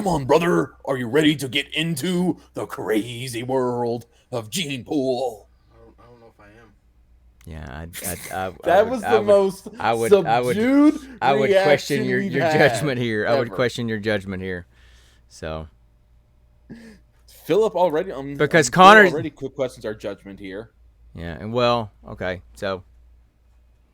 Come on, brother. Are you ready to get into the crazy world of Gene Pool? I don't know if I am. Yeah, That was the most subdued I would question reaction your we've judgment had here. I would ever. question your judgment here. So Philip already because Philip Connor's already questions our judgment here. yeah, and well, okay, so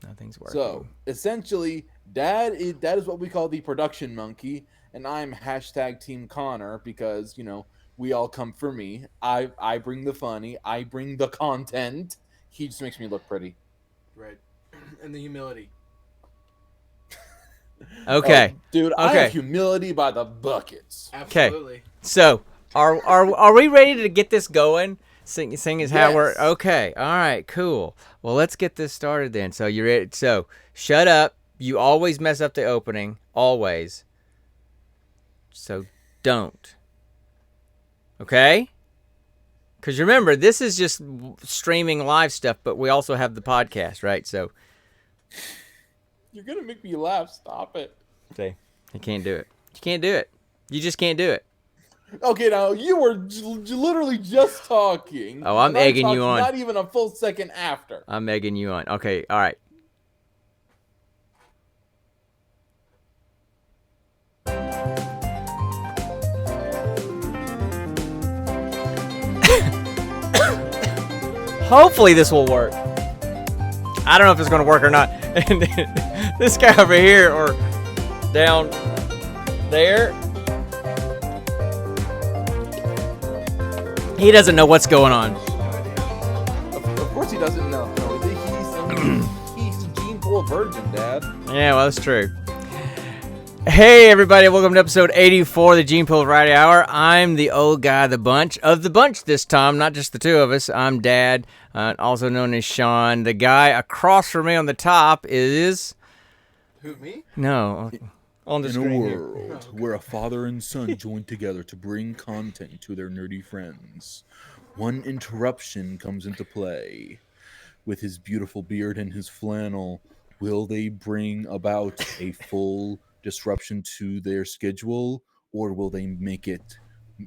nothing's working. So essentially, that is what we call the production monkey, and I'm hashtag Team Connor because we all come for me. I bring the funny, I bring the content. He just makes me look pretty. Right. And the humility. Okay, Oh, dude, I okay. have humility by the buckets. Absolutely. So are we ready to get this going? Seeing as how we're Yes. okay. All right, cool. Well, let's get this started then. So you ready? So shut up. You always mess up the opening. Always. So don't. Okay? Because remember, this is just streaming live stuff, but we also have the podcast, right? So You're gonna make me laugh. Stop it. see, you can't do it. You can't do it. You just can't do it. Okay, now you were literally just talking. Oh, I'm and I egging you talked on. Not even a full second after. I'm egging you on. Okay, all right. Hopefully this will work. I don't know if it's going to work or not. And this guy over here or down there, he doesn't know what's going on. Of course he doesn't know. He's a Gene Pool virgin, Dad. Yeah, well, that's true. Hey, everybody. Welcome to episode 84 of the Gene Pool Variety Hour. I'm the old guy of the bunch this time, not just the two of us. I'm Dad, also known as Sean. The guy across from me on the top is... Who, me? No, on the In a screen here. world where a father and son join together to bring content to their nerdy friends, one interruption comes into play. With his beautiful beard and his flannel, will they bring about a full disruption to their schedule, or will they make it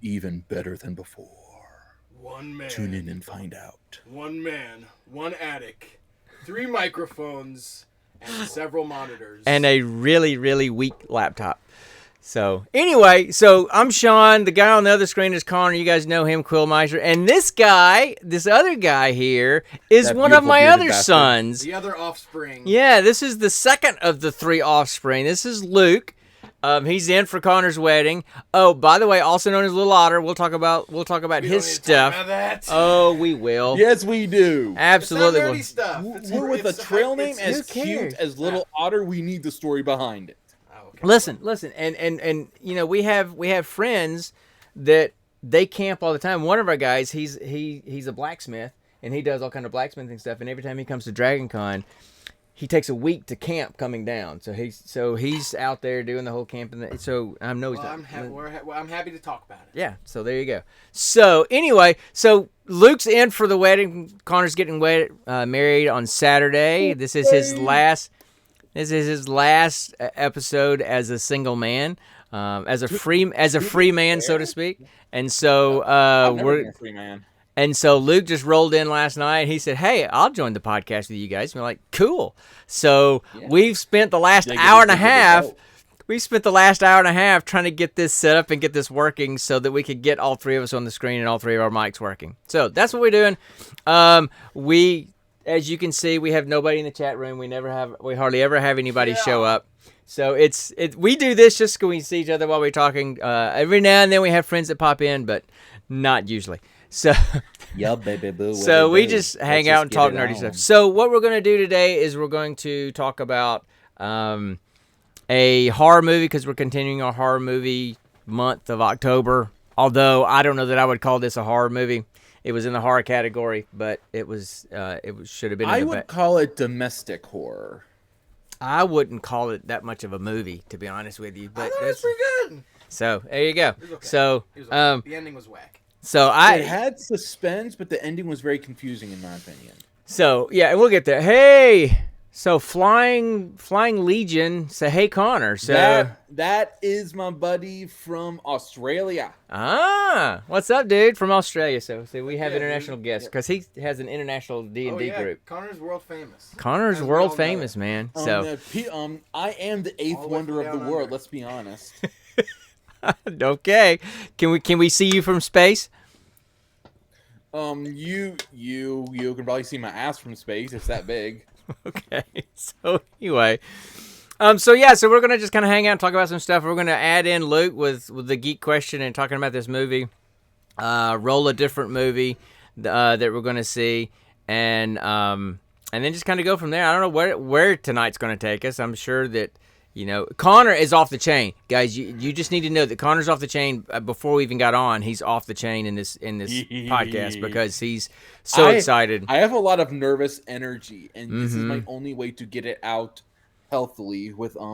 even better than before? One man. Tune in and find out. One man. One attic. 3 microphones. And several monitors. And a really, really weak laptop. So, anyway, so I'm Sean. The guy on the other screen is Connor. You guys know him, Quillmeister. And this other guy here, is That one of beautiful my bearded other bastard. sons. The other offspring. Yeah, this is the second of the 3 offspring. This is Luke. He's in for Connor's wedding. Oh, by the way, also known as Little Otter. We'll talk about We his don't need to stuff. talk about that. Oh, we will. Yes, we do. Absolutely. It's not will. nerdy stuff. It's- We're with a it's- trail name it's- as who cares? cute as Little Otter. We need the story behind it. Oh, okay. Listen, and we have friends that they camp all the time. One of our guys, he's a blacksmith, and he does all kind of blacksmithing stuff. And every time he comes to Dragon Con, he takes a week to camp coming down. So he's out there doing the whole camping. So I know he's Well, not. I'm happy to talk about it. Yeah, so there you go. So anyway, so Luke's in for the wedding. Connor's getting married on Saturday. This is his last. This is his last episode as a single man, as a free man, so to speak. And so I've never we're. been a free man. And so Luke just rolled in last night. He said, "Hey, I'll join the podcast with you guys." And we're like, "Cool." So we've spent the last hour and a half. We spent the last hour and a half trying to get this set up and get this working so that we could get all 3 of us on the screen and all 3 of our mics working. So that's what we're doing. As you can see, we have nobody in the chat room. We hardly ever have anybody show up. So we do this just so we see each other while we're talking. Every now and then we have friends that pop in, but not usually. So, Yeah, baby boo. so we just hang out and talk nerdy stuff. So what we're going to do today is we're going to talk about a horror movie because we're continuing our horror movie month of October. Although I don't know that I would call this a horror movie. It was in the horror category, but it should have been. I would call it domestic horror. I wouldn't call it that much of a movie, to be honest with you. I But thought it was pretty good. so there you go. It was okay. So It was okay. The ending was whack. so It had suspense, but the ending was very confusing in my opinion. So yeah, and we'll get there. Hey, So flying Legion say, hey Connor. So That is my buddy from Australia. what's up, dude, from Australia? So we have Yeah, international dude. guests because he has an international D&D Oh yeah, group. Connor's world famous. Connor's As we world all know. famous, man. So I am the eighth All the way wonder from of the down world. under. Let's be honest. okay, can we see you from space? You can probably see my ass from space. It's that big. Okay. So anyway, so we're gonna just kind of hang out and talk about some stuff. We're gonna add in Luke with the geek question and talking about this movie. Roll a different movie that we're gonna see, and then just kind of go from there. I don't know where tonight's gonna take us. I'm sure that Connor is off the chain, guys. You just need to know that Connor's off the chain. Before we even got on, he's off the chain in this podcast because he's so excited. I have a lot of nervous energy, and this is my only way to get it out healthily without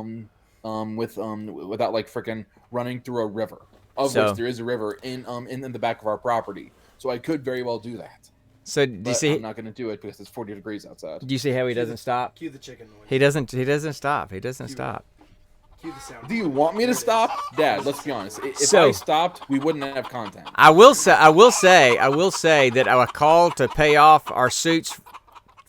like freaking running through a river. Which there is a river in the back of our property, so I could very well do that. So do you see? I'm not going to do it because it's 40 degrees outside. Do you see how he doesn't stop? Cue the chicken noise. He doesn't stop. He doesn't stop. Cue the sound. Do you want me to stop, Dad? Let's be honest. If So- I stopped, we wouldn't have content. I will say that I called to pay off our suits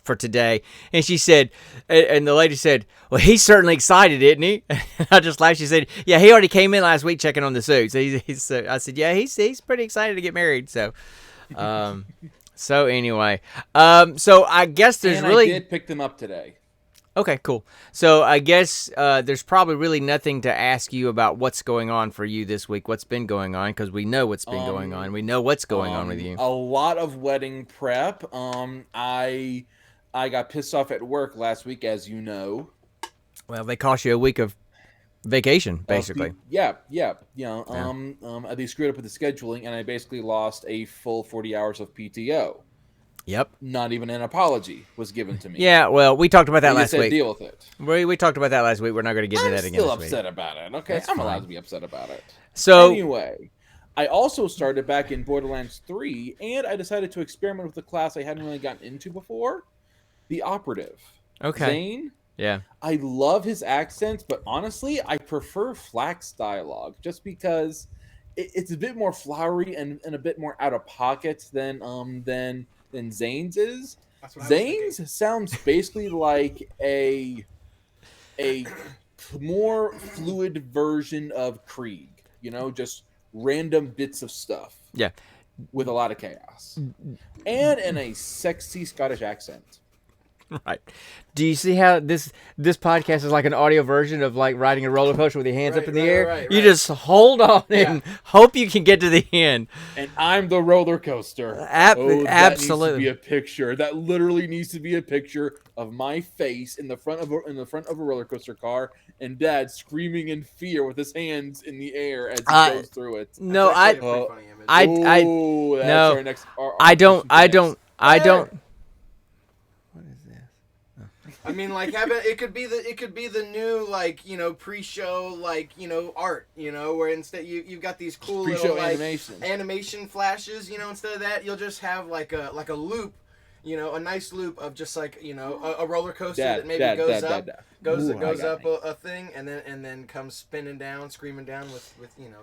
for today, and she said, and the lady said, "Well, he's certainly excited, isn't he?" And I just laughed. She said, "Yeah, he already came in last week checking on the suits." I said, "Yeah, he's pretty excited to get married." So, so anyway, so I guess there's And really I did pick them up today. okay, cool. So I guess there's probably really nothing to ask you about what's going on for you this week. What's been going on? Because we know what's been going on. We know what's going on with you. A lot of wedding prep. I got pissed off at work last week, as you know. Well, they cost you a week of vacation, basically. Yeah. They screwed up with the scheduling, and I basically lost a full 40 hours of PTO. Yep. Not even an apology was given to me. Yeah, well, we talked about that They last said week. deal with it. We talked about that last week. We're not going to get into I'm that again still this upset week. about it. Okay, That's I'm fine. allowed to be upset about it. So, Anyway, I also started back in Borderlands 3, and I decided to experiment with a class I hadn't really gotten into before, the Operative. okay. Zane. Yeah. I love his accents, but honestly, I prefer Flack's dialogue just because it's a bit more flowery and a bit more out of pocket than Zane's is. That's what I was thinking. Zane's sounds basically like a more fluid version of Krieg, just random bits of stuff. Yeah. With a lot of chaos. And in a sexy Scottish accent. Right. Do you see how this podcast is like an audio version of like riding a roller coaster with your hands up in the air? Right. You just hold on and hope you can get to the end. And I'm the roller coaster. That Absolutely. needs to be a picture. That literally needs to be a picture of my face in the front of a roller coaster car, and Dad screaming in fear with his hands in the air as he goes through it. No, That's actually a pretty funny image. That's no, our next. I don't. What is this? I mean, like it could be the new pre-show art, where instead you've got these cool Pre-show little animation flashes, instead of that you'll just have like a loop, a nice loop of just a roller coaster that maybe goes up a thing and then comes spinning down, screaming down with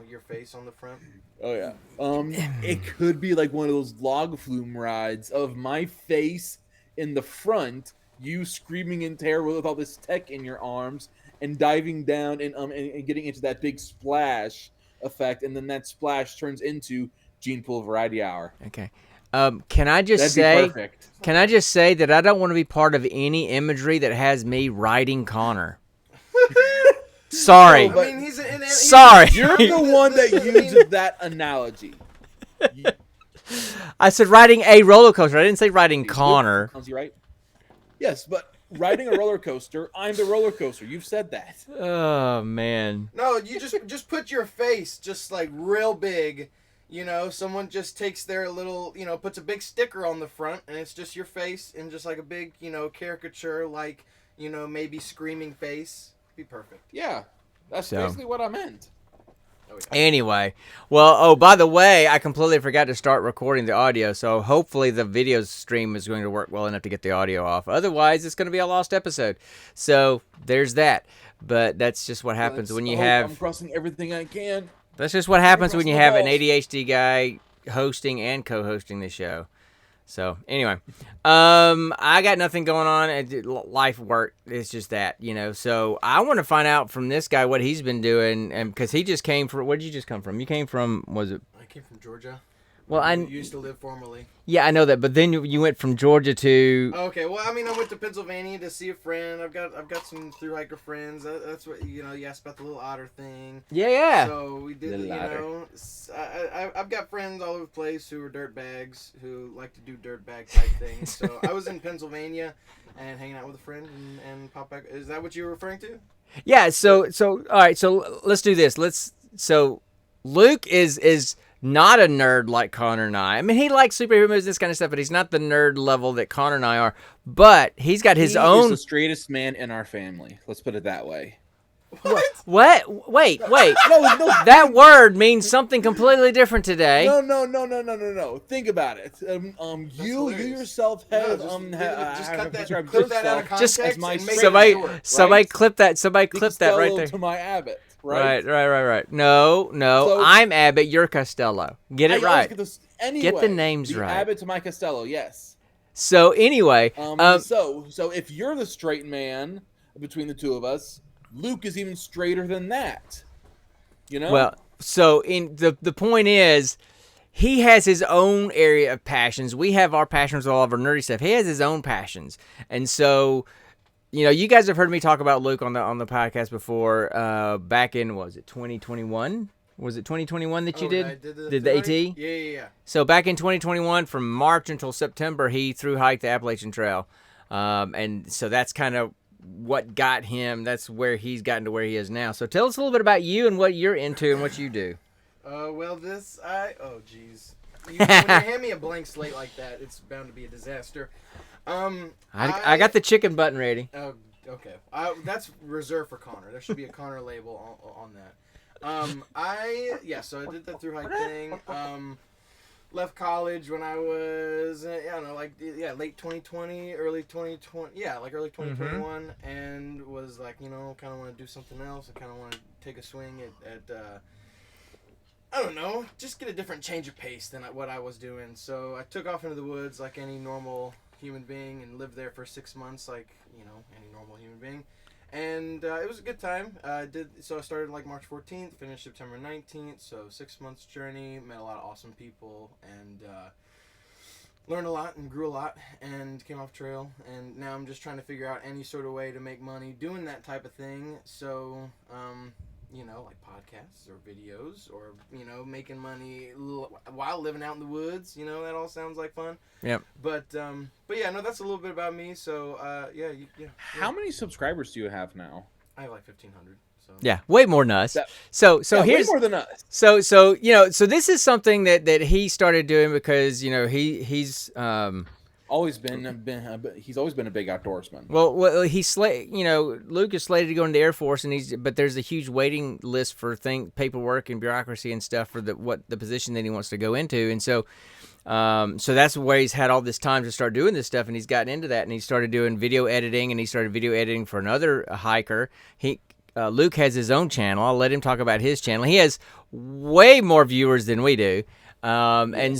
your face on the front. Oh yeah. It could be like one of those log flume rides of my face in the front, you screaming in terror with all this tech in your arms and diving down and getting into that big splash effect, and then that splash turns into Gene Pool Variety Hour. Okay. Can I just That'd be perfect. Can I just say that I don't want to be part of any imagery that has me riding Connor? Sorry. No, but- I mean, Sorry. You're the one that used that analogy. I said riding a roller coaster. I didn't say riding Connor. Sounds right? Yes, but riding a roller coaster, I'm the roller coaster. You've said that. Oh man. No, you just put your face just like real big. Someone just takes their little, puts a big sticker on the front, and it's just your face and just like a big, caricature, like, maybe screaming face. Be perfect. Yeah, that's So- basically what I meant. Oh, yeah. Anyway, well, by the way, I completely forgot to start recording the audio, so hopefully the video stream is going to work well enough to get the audio off. Otherwise, it's going to be a lost episode. So there's that. But that's just what happens when you have. I'm crossing everything I can. That's just what happens when you have an balls. ADHD guy hosting and co-hosting the show. So anyway, I got nothing going on. Life, work, it's just that, So I want to find out from this guy what he's been doing, and because he just came from. Where did you just come from? You came from? Was it? I came from Georgia. Well, I used to live formerly. Yeah, I know that, but then you went from Georgia to. Okay, well, I mean, I went to Pennsylvania to see a friend. I've got some through hiker friends. That's what you asked about the little otter thing. Yeah. So we did. I've got friends all over the place who are dirt bags who like to do dirt bag type things. So I was in Pennsylvania and hanging out with a friend and pop back. Is that what you were referring to? Yeah. So all right. So let's do this. So Luke is not a nerd like Connor and I. I mean, he likes superhero movies, this kind of stuff, but he's not the nerd level that Connor and I are. But he's got his own. He's the straightest man in our family. Let's put it that way. What? Wait. No. That word means something completely different today. No. Think about it. You yourself have just cut that out of context. Just somebody clip that. Somebody clip that right there. To my Abbott. Right. No. So, I'm Abbott. You're Costello. Get it right. Anyway, get the names right. Abbott to my Costello. Yes. So anyway, so if you're the straight man between the two of us, Luke is even straighter than that. Well, so in the point is, he has his own area of passions. We have our passions, all of our nerdy stuff. He has his own passions, and so. You guys have heard me talk about Luke on the podcast before. Back in, was it 2021? Was it 2021 that you did? Did the AT? Yeah. So back in 2021, from March until September, he thru hiked the Appalachian Trail, and so that's kind of what got him. That's where he's gotten to where he is now. So tell us a little bit about you and what you're into and what you do. Well, oh geez, when you hand me a blank slate like that, it's bound to be a disaster. I got the chicken button ready. Oh, okay. That's reserved for Connor. There should be a Connor label on that. So I did that through hike thing. Left college when I was, late 2020, early 2020. Yeah, like early 2021, and was like, kind of want to do something else. I kind of want to take a swing at I don't know, just get a different change of pace than what I was doing. So I took off into the woods like any normal human being and lived there for 6 months like any normal human being, and it was a good time. I started like March 14th, finished September 19th, so 6 months journey, met a lot of awesome people, and learned a lot and grew a lot, and came off trail, and now I'm just trying to figure out any sort of way to make money doing that type of thing. So like podcasts or videos or, making money while living out in the woods, that all sounds like fun. Yep. But yeah, no, that's a little bit about me. So, yeah. How many subscribers do you have now? I have like 1,500. So. Yeah, way more than us. So here's way more than us. So this is something that he started doing because, he's always he's always been a big outdoorsman. Well, Luke is slated to go into the Air Force, but there's a huge waiting list for paperwork and bureaucracy and stuff for the position that he wants to go into, and so that's where he's had all this time to start doing this stuff, and he's gotten into that, and he started doing video editing, and he started video editing for another hiker. Luke has his own channel. I'll let him talk about his channel. He has way more viewers than we do. And in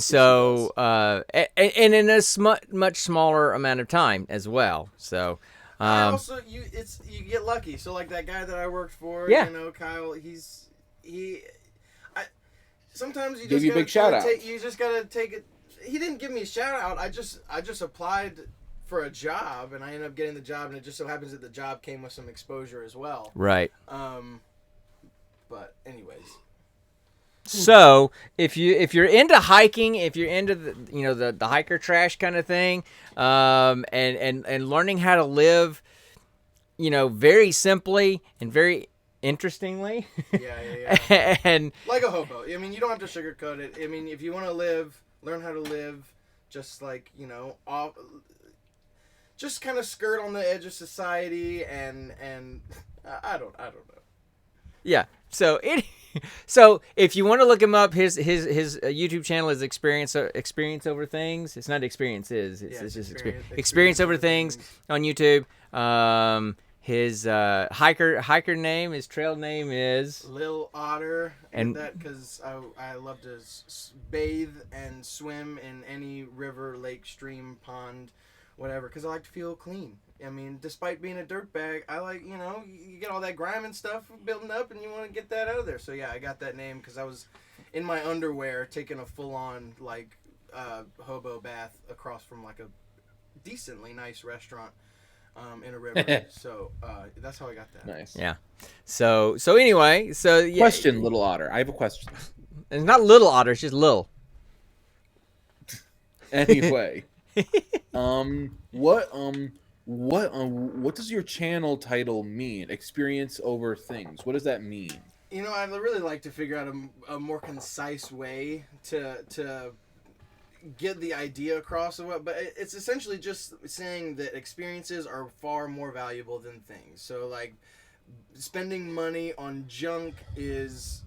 a much smaller amount of time as well. So, also you get lucky. So like that guy that I worked for, Kyle. Sometimes you just give you a big shout out. You just gotta take it. He didn't give me a shout out. I just applied for a job, and I ended up getting the job, and it just so happens that the job came with some exposure as well. Right. But anyways. So if you're into hiking, if you're into the hiker trash kind of thing, and learning how to live, very simply and very interestingly. Yeah. And like a hobo. I mean, you don't have to sugarcoat it. I mean, if you want to learn how to live, just like just kind of skirt on the edge of society, and I don't know. Yeah. So So if you want to look him up, his YouTube channel is Experience Over Things. It's not Experiences. It's just Experience Over Things on YouTube. His hiker name, his trail name is Lil Otter, and that because I love to bathe and swim in any river, lake, stream, pond, whatever, because I like to feel clean. I mean, despite being a dirtbag, I like, you get all that grime and stuff building up, and you want to get that out of there. So yeah, I got that name because I was in my underwear taking a full-on hobo bath across from like a decently nice restaurant. In a river, so that's how I got that. Nice. Yeah. So anyway, yeah. Question, Little Otter. I have a question. It's not Little Otter. It's just Lil. Anyway, what does your channel title mean? Experience Over Things. What does that mean? I really like to figure out a more concise way to get the idea across of it, but it's essentially just saying that experiences are far more valuable than things. So like spending money on junk is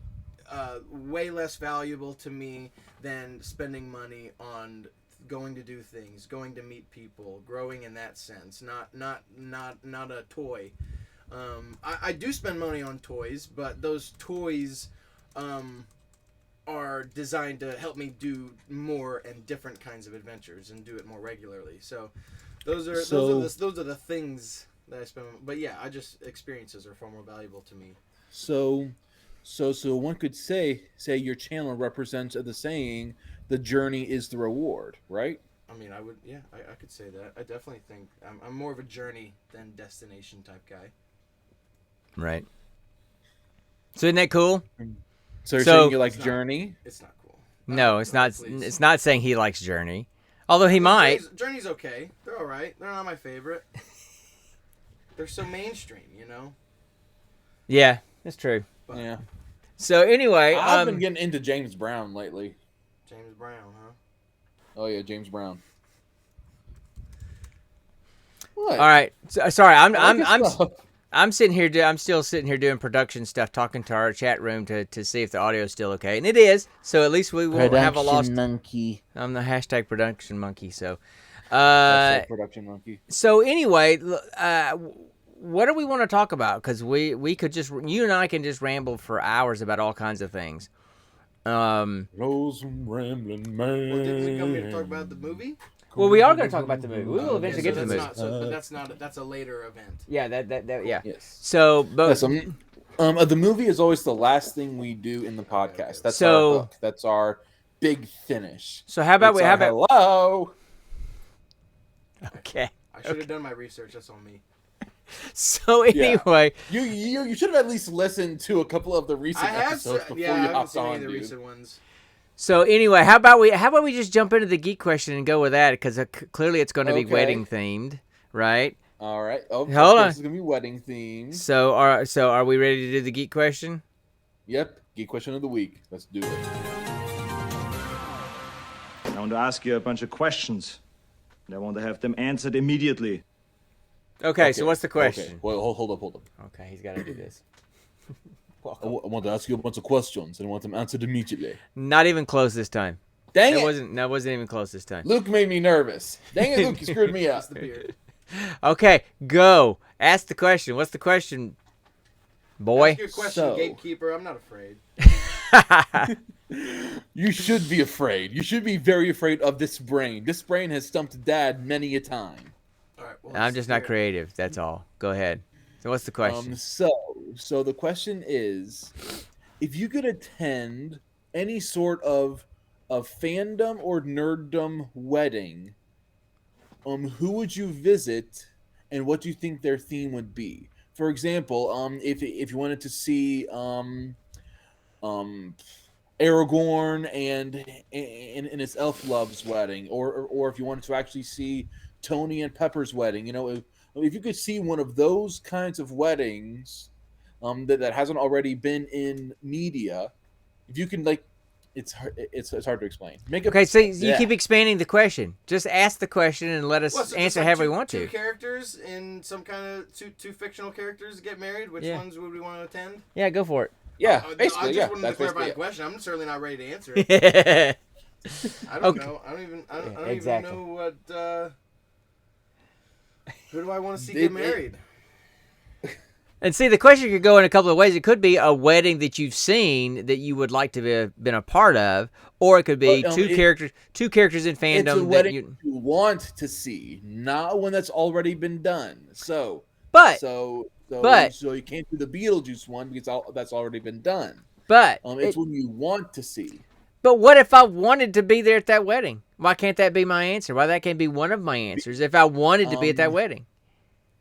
way less valuable to me than spending money on going to do things, going to meet people, growing in that sense, not a toy. I do spend money on toys, but those toys are designed to help me do more and different kinds of adventures and do it more regularly. So those are the things that I spend. But yeah, experiences are far more valuable to me. So one could say your channel represents the saying, the journey is the reward, right? I mean, I could say that. I definitely think I'm more of a journey than destination type guy. Right. So isn't that cool? So you're saying you like Journey? It's not cool. No, it's not. Please. It's not saying he likes Journey, although he might. Journey's okay. They're all right. They're not my favorite. They're so mainstream, Yeah, that's true. But, yeah. So anyway, I've been getting into James Brown lately. James Brown, huh? Oh yeah, James Brown. What? All right. So, sorry, I'm sitting here. I'm still sitting here doing production stuff, talking to our chat room to see if the audio is still okay, and it is. So at least we won't have a lost monkey. I'm the hashtag production monkey. So, production monkey. So anyway, what do we want to talk about? Because we could just, you and I can just ramble for hours about all kinds of things. Rose rambling man. Well, didn't we come here to talk about the movie? Well, we are going to talk about the movie. We will eventually get to the movie. But that's a later event. Yeah, that yeah. Yes. So, but the movie is always the last thing we do in the podcast. That's our hook. That's our big finish. So how about hello? Okay. I should have done my research. That's on me. So anyway, you should have at least listened to a couple of the recent episodes before you hopped on, any of the recent ones. So anyway, how about we just jump into the geek question and go with that, because clearly it's going to be wedding themed, right? All right. Oh, hold on. It's going to be wedding themed. So are we ready to do the geek question? Yep. Geek question of the week. Let's do it. I want to ask you a bunch of questions, and I want to have them answered immediately. Okay. So what's the question? Okay. Well, hold up. Okay, he's got to do this. I want to ask you a bunch of questions and I want them answered immediately. Not even close this time. Dang it! Wasn't even close this time. Luke made me nervous. Dang it, Luke, you screwed me up. Okay, go. Ask the question. What's the question, boy? Ask your question, gatekeeper. I'm not afraid. You should be afraid. You should be very afraid of this brain. This brain has stumped Dad many a time. All right, well, I'm just not creative. That's all. Go ahead. So what's the question? So the question is, if you could attend any sort of fandom or nerddom wedding, who would you visit, and what do you think their theme would be? For example, if you wanted to see Aragorn and his elf love's wedding, or if you wanted to actually see Tony and Pepper's wedding, if you could see one of those kinds of weddings that hasn't already been in media, if you can, it's hard to explain. So you keep expanding the question. Just ask the question and let us answer however we want to. Two characters in some kind of two fictional characters get married. Which ones would we want to attend? Yeah, go for it. Yeah, No, basically, I just yeah. wanted That's to clarify basically the question. I'm certainly not ready to answer it. yeah, I don't Okay. know. I don't even exactly. know what. Who do I want to see It- get married? And see, the question could go in a couple of ways. It could be a wedding that you've seen that you would like to have been a part of, or it could be two characters in fandom It's a that wedding you. you want to see, not one that's already been done. So But you can't do the Beetlejuice one because that's already been done. It's when you want to see. But what if I wanted to be there at that wedding? Why can't that be my answer? Why that can't be one of my answers if I wanted to be at that wedding?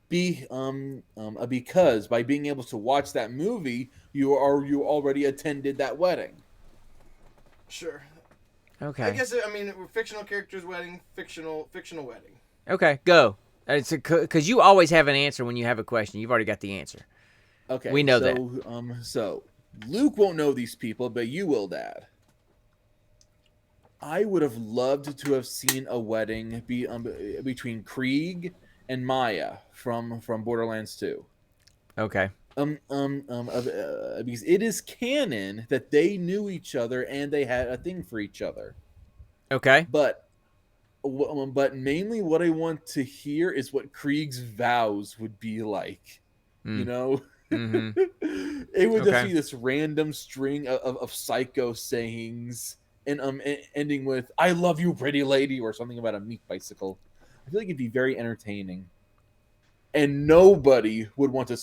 Because by being able to watch that movie, you already attended that wedding. Sure. Okay. I guess fictional characters wedding, fictional wedding. Okay, go. It's because you always have an answer when you have a question. You've already got the answer. Okay, we know that. So Luke won't know these people, but you will, Dad. I would have loved to have seen a wedding between Krieg and Maya from Borderlands 2. Okay. Because it is canon that they knew each other and they had a thing for each other. Okay. But mainly what I want to hear is what Krieg's vows would be like. You know? Mm-hmm. It would just be this random string of psycho sayings and ending with "I love you, pretty lady" or something about a meat bicycle. I feel like it'd be very entertaining, and nobody would want to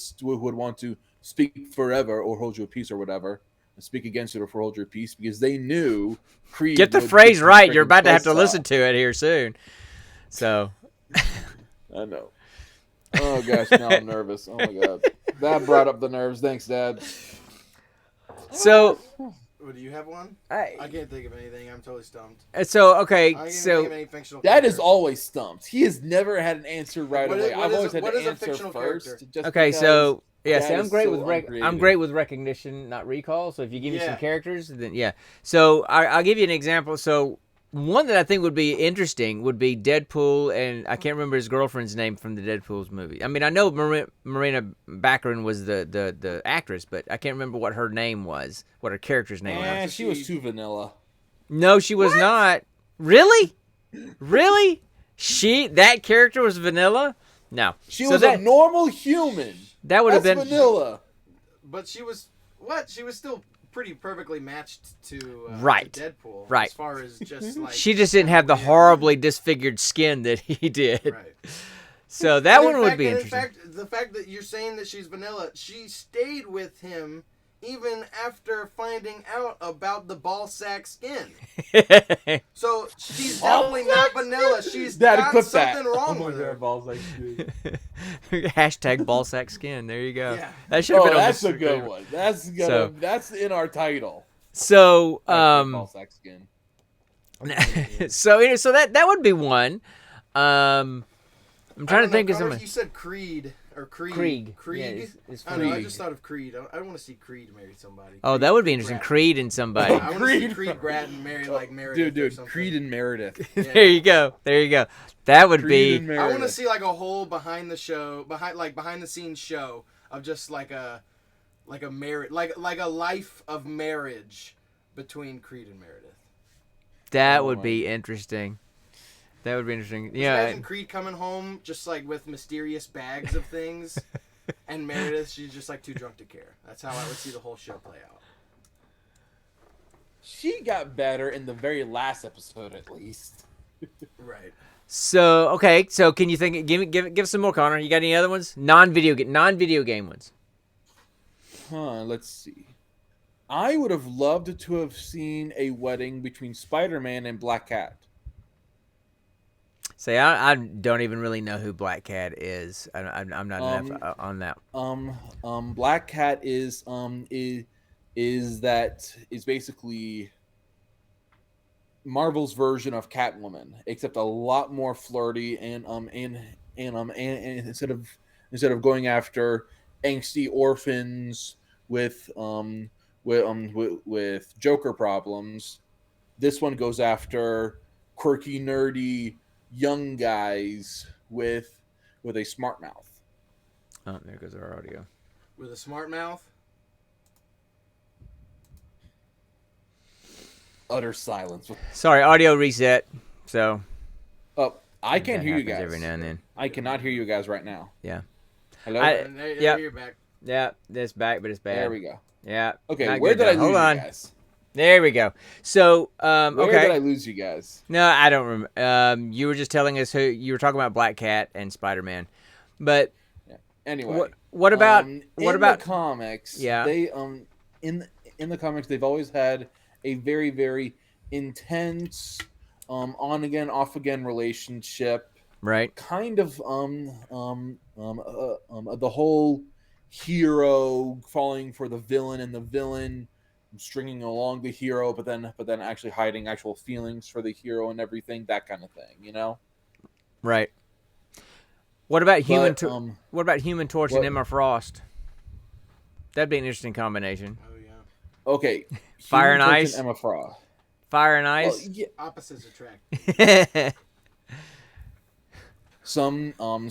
speak forever or hold your peace or whatever, and speak against it or hold your peace because they knew Krieg. Get the phrase right. You're about to have to listen to it here soon. So, I know. Oh gosh, now I'm nervous. Oh my god, that brought up the nerves. Thanks, Dad. So. Do you have one? I can't think of anything. I'm totally stumped. So okay, I can't think of any fictional Dad characters. is always stumped. He has never had an answer right away. I've always had to answer first. Okay, so yeah, Dad see, I'm great so with I'm great with recognition, not recall. So if you give me some characters, then yeah. So I'll give you an example. So one that I think would be interesting would be Deadpool, and I can't remember his girlfriend's name from the Deadpool's movie. I mean, I know Marina Baccarin was the actress, but I can't remember what her name was, what her character's name was. Yeah, she was too vanilla. No, she was not. Really? Really? That character was vanilla? No. She was a normal human. That would have been vanilla. But she was what? She was still pretty perfectly matched to Deadpool. Right. As far as just like she just didn't have the horribly disfigured skin that he did. Right. So that one would be interesting. In fact, the fact that you're saying that she's vanilla, she stayed with him even after finding out about the ball sack skin. So she's definitely not vanilla. She's got something wrong with her. Ball sack skin. Hashtag ball sack skin. There you go. Yeah. That should have been on that's a good one. That's in our title. So ball sack skin. so that would be one. I'm trying to think of something. You said Creed. Or Krieg. Yeah, it's I don't know. I just thought of Creed. I don't want to see Creed marry somebody. Oh, that would be interesting. Creed and somebody. I want to see Creed Grattan marry like Meredith. Dude, Creed and Meredith. Yeah. There you go. That would Creed be. I want to see like a whole behind the scenes show of just like a marriage, like a life of marriage between Creed and Meredith. That would be interesting. That would be interesting. Yeah. Imagine Creed coming home just like with mysterious bags of things, and Meredith, she's just like too drunk to care. That's how I would see the whole show play out. She got better in the very last episode, at least. Right. So okay. So can you think? Give some more, Connor. You got any other ones? Non-video game ones. Let's see. I would have loved to have seen a wedding between Spider-Man and Black Cat. Say, I don't even really know who Black Cat is. I'm not enough on that. Black Cat is basically Marvel's version of Catwoman, except a lot more flirty and instead of going after angsty orphans with Joker problems, this one goes after quirky, nerdy young guys with a smart mouth. Oh, there goes our audio. With a smart mouth? utter silence. Sorry, audio reset. So. Oh, I can't hear you guys. Every now and then. I cannot hear you guys right now. Yeah. Hello? There you're back. Yeah, it's back, but it's bad. There we go. Yeah. Okay, where did I lose you guys? There we go. So, Where okay. did I lose you guys? No, I don't remember. You were just telling us who you were talking about Black Cat and Spider-Man. But anyway, what about the comics? Yeah. They in the comics they've always had a very, very intense on again, off again relationship. Right. Kind of the whole hero falling for the villain and the villain stringing along the hero, but then actually hiding actual feelings for the hero and everything, that kind of thing, you know? Right. What about Human Torch and Emma Frost? That'd be an interesting combination. Oh yeah. Okay. Fire and Ice. And Emma Frost. Fire and Ice. Well, yeah. Opposites attract. Sometimes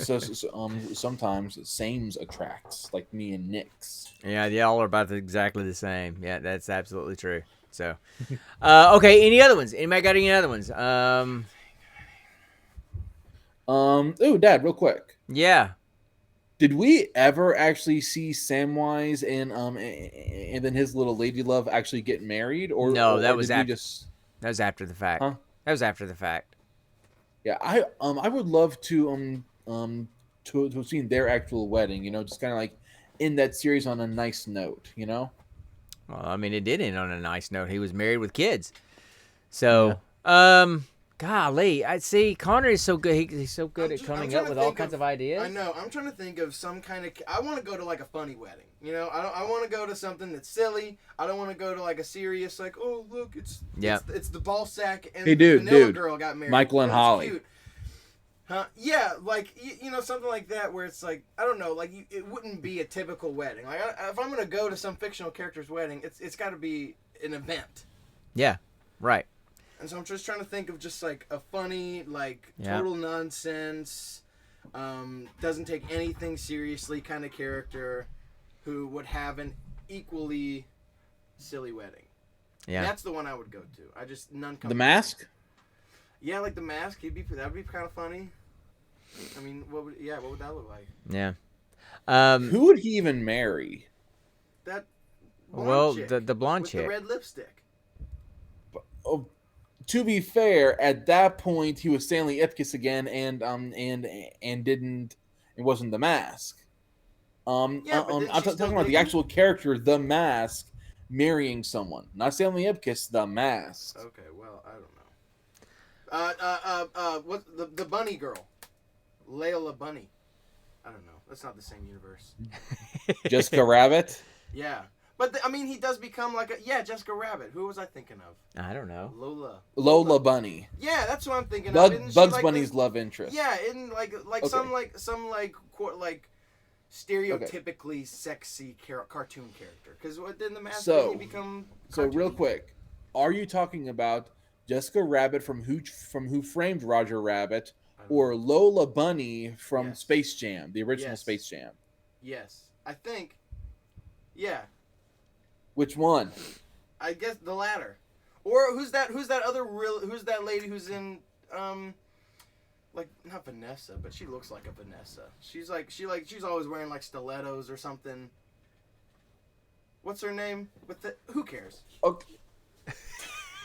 sames attracts, like me and Nyx. Yeah, y'all are about exactly the same. Yeah, that's absolutely true. So, okay, any other ones? Anybody got any other ones? Oh, Dad, real quick. Yeah. Did we ever actually see Samwise and then his little lady love actually get married, or no? That or was did after. We just... That was after the fact. Huh? That was after the fact. Yeah, I would love to have seen their actual wedding. You know, just kind of like end that series on a nice note. You know. Well, I mean, it did end on a nice note. He was married with kids. So, golly, I see. Connor is so good. He's so good at coming up with all kinds of ideas. I know. I'm trying to think of some kind of. I want to go to like a funny wedding. You know, I want to go to something that's silly. I don't want to go to like a serious, like, oh look, it's the ball sack and the Vanilla Girl got married. Michael and Holly. Cute. Huh? Yeah, like you know, something like that where it's like, I don't know, like it wouldn't be a typical wedding. Like if I'm gonna go to some fictional character's wedding, it's got to be an event. Yeah, right. And so I'm just trying to think of just like a funny, like total nonsense, doesn't take anything seriously kind of character who would have an equally silly wedding. Yeah, that's the one I would go to. I just none. The Mask. Yeah, like The Mask. That'd be kind of funny. I mean, what would that look like? Yeah. Who would he even marry? That blonde chick the blonde with chick. the red lipstick. Oh, to be fair, at that point he was Stanley Ipkiss again, and didn't. It wasn't The Mask. I'm talking about the actual character, The Mask, marrying someone, not Stanley Ipkiss, The Mask. Okay, well, I don't know. What the bunny girl, Layla Bunny? I don't know. That's not the same universe. Jessica Rabbit. Yeah, but I mean, he does become like Jessica Rabbit. Who was I thinking of? I don't know. Lola Bunny. Yeah, that's what I'm thinking of. Bugs Bunny's love interest. Yeah, in like some stereotypically sexy cartoon character. Because then The Mask he become. So real quick, are you talking about Jessica Rabbit from Who Framed Roger Rabbit, or Lola Bunny from Space Jam, the original Space Jam? Yes, I think. Yeah. Which one? I guess the latter. Or who's that lady who's in like not Vanessa, but she looks like a Vanessa. She's always wearing like stilettos or something. What's her name? Who cares? Okay.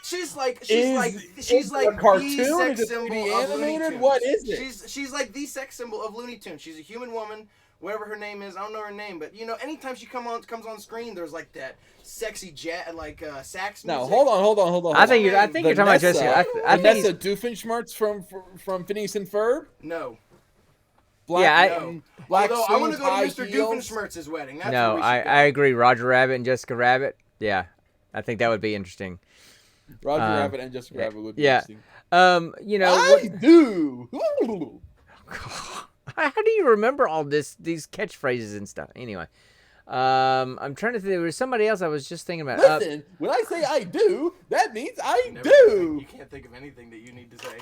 She's like a cartoon? the sex Is it symbol 3D of Looney animated? Tunes. What is it? She's like the sex symbol of Looney Tunes. She's a human woman, whatever her name is. I don't know her name, but you know, anytime she comes on screen, there's like that sexy sax music. No, hold on. I think you're talking about Jessica. I think Vanessa Doofenshmirtz from Phineas and Ferb. No. Black Although I want to suits, go to high Mr. heels. Doofenshmirtz's wedding. That's no, where we should go. I agree. Roger Rabbit and Jessica Rabbit. Yeah, I think that would be interesting. Roger Rabbit and Jessica Rabbit would be interesting. You know. I do. How do you remember all these catchphrases and stuff? Anyway, I'm trying to think. There was somebody else I was just thinking about. Listen, when I say I do, that means I do. You can't think of anything that you need to say.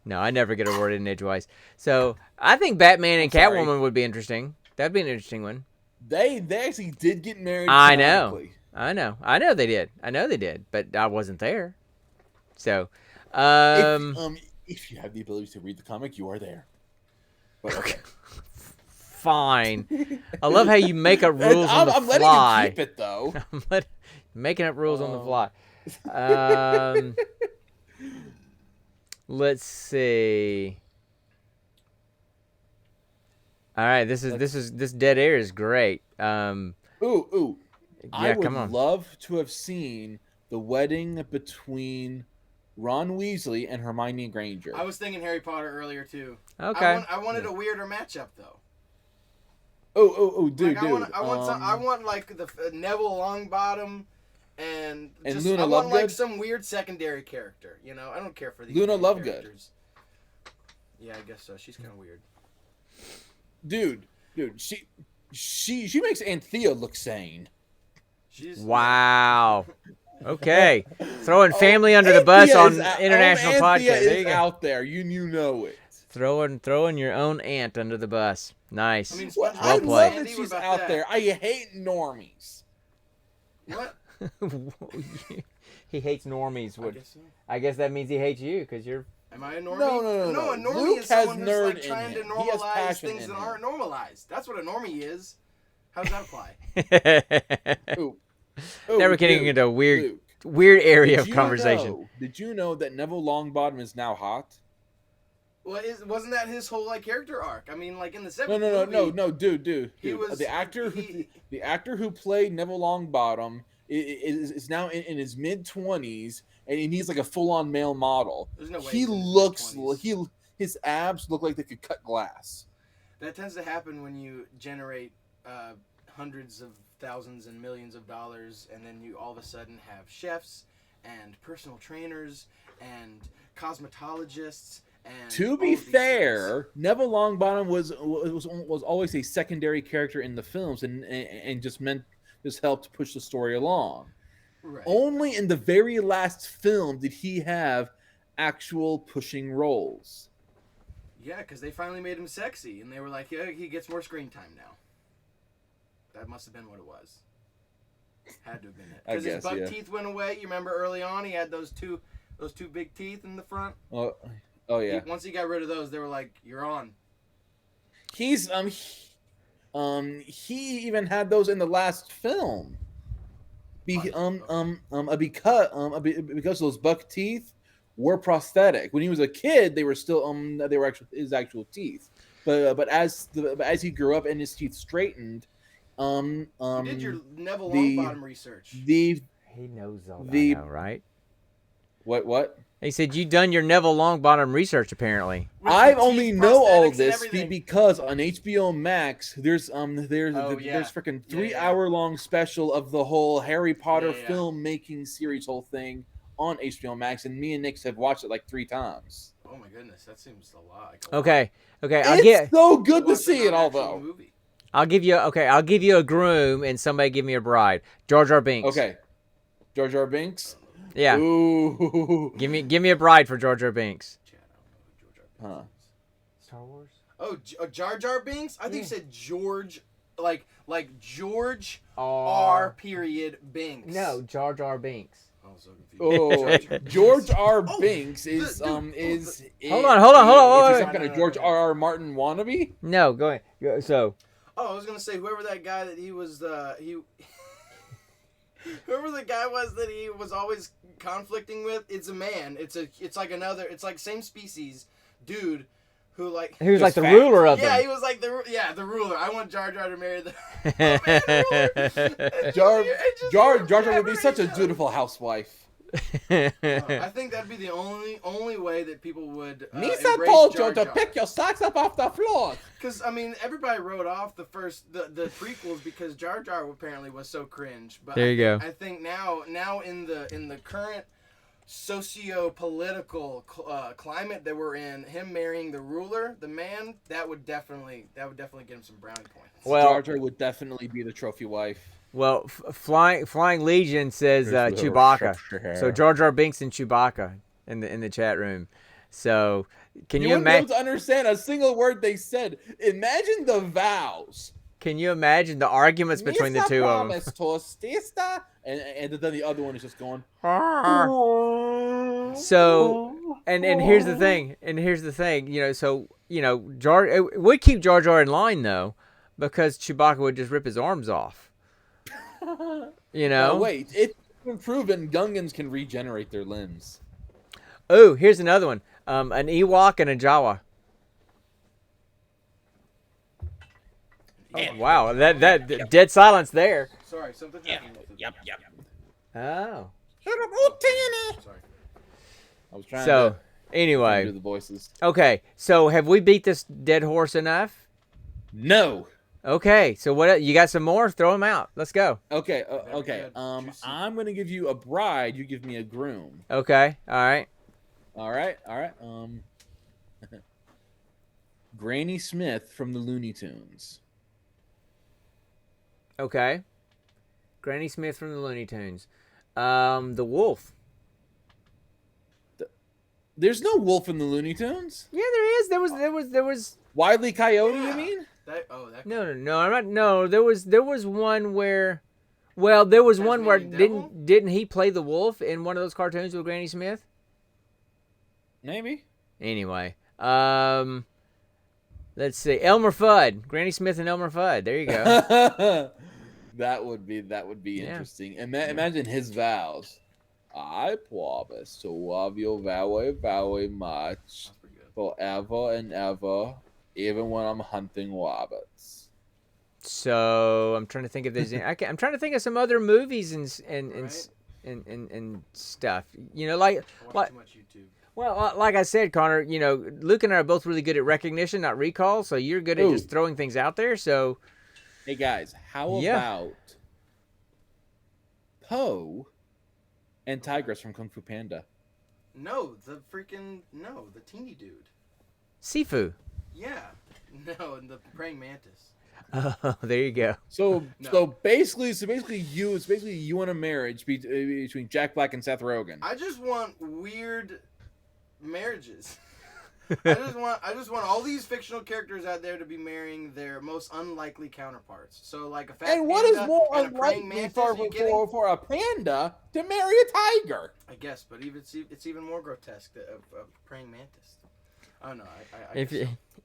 No, I never get a word in edgewise. So I think Batman and Catwoman would be interesting. That'd be an interesting one. They actually did get married. I know. I know they did. But I wasn't there. So, if you have the ability to read the comic, you are there. But okay. Fine. I love how you make up rules on the fly. I'm letting you keep it though. I'm making up rules on the fly. Let's see. All right, this dead air is great. Ooh. Yeah, I would come on. love to have seen the wedding between Ron Weasley and Hermione Granger. I was thinking Harry Potter earlier too. Okay. I wanted a weirder matchup though. Dude. I want like the Neville Longbottom and Luna I want Lovegood? like some weird secondary character. You know, I don't care for these Luna main Lovegood. characters. Yeah, I guess so. She's kind of weird. Dude, she makes Anthea look sane. Wow. Okay. Throwing family under the bus on international podcast. There you go. Out there, you know it. Throwing your own aunt under the bus. Nice. I mean, well I played. love that she's out there. I hate normies. What? He hates normies. I guess so. I guess that means he hates you because you're. Am I a normie? No. A normie Luke is someone has who's nerd like in trying to him. He has normalize passion things in that him. aren't normalized. That's what a normie is. How does that apply? Ooh, Now we're getting Luke, into a weird Luke. area of conversation. Did you know that Neville Longbottom is now hot? Well, wasn't that his whole like character arc? I mean, like in the seventh movie, dude. He was the actor who played Neville Longbottom is now in his mid-20s, and he's like a full-on male model. There's no way He he's in his looks mid-20s. his abs look like they could cut glass. That tends to happen when you generate hundreds of thousands and millions of dollars, and then you all of a sudden have chefs and personal trainers and cosmetologists. And To be fair, Neville Longbottom was always a secondary character in the films, and just helped push the story along. Right. Only in the very last film did he have actual pushing roles. Yeah, because they finally made him sexy, and they were like, yeah, he gets more screen time now. That must have been what it was. Had to have been it. Because his buck teeth went away. You remember early on, he had those two big teeth in the front. Oh yeah. Once he got rid of those, they were like, "You're on." He's he even had those in the last film. Because those buck teeth were prosthetic. When he was a kid, they were still his actual teeth. But as he grew up and his teeth straightened, you did your Neville Longbottom research. He knows all that now, right? What? He said you done your Neville Longbottom research apparently. I only know all this because on HBO Max there's freaking 3-hour-long special of the whole Harry Potter filmmaking series whole thing on HBO Max, and me and Nick have watched it like 3 times. Oh my goodness, that seems a lot. Okay. It's so good to see it, although. I'll give you a groom and somebody give me a bride. Jar Jar Binks. Okay. Jar Jar Binks? Yeah. Ooh. Give me a bride for Jar Jar Binks. Huh. Star Wars? Oh, Jar Jar Binks? I think you said George, like George R. Binks. No, Jar Jar Binks. I was so confused. Oh, George R. Binks is Hold on. Is he some kind of George R. Martin wannabe? No, go ahead. So. Oh, I was gonna say whoever that guy that he was whoever the guy was that he was always conflicting with, it's a man. It's like same species dude who like he was like the ruler of them. Yeah, he was like the ruler. I want Jar Jar to marry the Jar Jar would be such a dutiful housewife. I think that'd be the only way that people would Misa told you to pick your socks up off the floor. Because I mean, everybody wrote off the prequels because Jar Jar apparently was so cringe. But there you go. I think now in the current socio-political climate that we're in, him marrying the ruler, the man, that would definitely get him some brownie points. Well, Jar Jar would definitely be the trophy wife. Well, Flying Legion says Chewbacca. So Jar Jar Binks and Chewbacca in the chat room. So can you imagine? You wouldn't be able to understand a single word they said. Imagine the vows. Can you imagine the arguments between the two of them? and then the other one is just going. So, and here's the thing. Jar it would keep Jar Jar in line though, because Chewbacca would just rip his arms off. Wait, it's been proven Gungans can regenerate their limbs. Oh, here's another one. An Ewok and a Jawa. Oh, wow, that dead silence there. Sorry, something's happening. Yep. Oh. Sorry. I was trying So, to anyway. do the voices. Okay, so have we beat this dead horse enough? No. Okay, so what? You got some more? Throw them out. Let's go. Okay. Never Okay. had juicy. I'm gonna give you a bride. You give me a groom. Okay, all right. All right. Granny Smith from the Looney Tunes. Okay. Granny Smith from the Looney Tunes. The wolf. There's no wolf in the Looney Tunes. Yeah, there is. There was. Wile E. Coyote, you mean? No. I'm not. No, there was one where. Well, there was one where didn't he play the wolf in one of those cartoons with Granny Smith? Maybe. Anyway, let's see. Elmer Fudd, Granny Smith and Elmer Fudd. There you go. That would be interesting. Imagine his vows. I promise to love you very, very much forever and ever, even when I'm hunting rabbits. So I'm trying to think if there's. I'm trying to think of some other movies and stuff. Like. Too much YouTube. Well, like I said, Connor, Luke and I are both really good at recognition, not recall. So you're good at just throwing things out there. So, hey guys, how about Poe and Tigress from Kung Fu Panda? The teeny dude. Sifu. Yeah, the praying mantis. Oh, there you go. So basically you want a marriage between Jack Black and Seth Rogen. I just want weird marriages. I just want all these fictional characters out there to be marrying their most unlikely counterparts. So like a fat and what is panda more and a praying unlikely mantis, for a panda to marry a tiger? I guess, but it's even more grotesque of praying mantis. Oh no,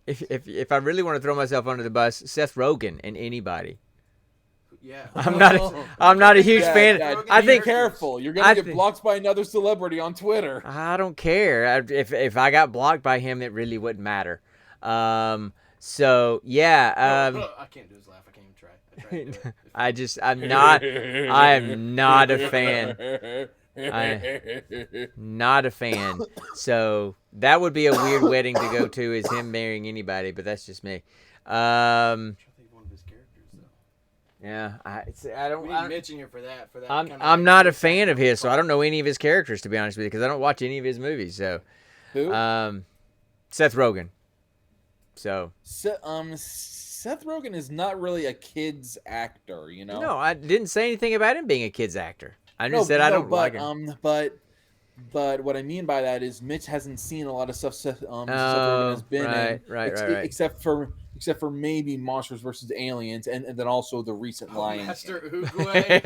if I really want to throw myself under the bus, Seth Rogen and anybody. Yeah. I'm not a huge fan. I think careful. You're gonna get blocked by another celebrity on Twitter. I don't care. If I got blocked by him, it really wouldn't matter. So yeah. I can't do his laugh. I can't even try. I tried to do it. I am not a fan. Not a fan. So that would be a weird wedding to go to, is him marrying anybody, but that's just me. Yeah, I don't. We need Mitch in here for that. I'm not a fan of his, so I don't know any of his characters, to be honest with you, because I don't watch any of his movies. So, who? Seth Rogen. So, Seth Rogen is not really a kid's actor, No, I didn't say anything about him being a kid's actor. I just said I don't like him. But what I mean by that is Mitch hasn't seen a lot of stuff Seth Rogen has been in, right. Except for maybe Monsters vs. Aliens, and then also the recent Lion Master Oogway.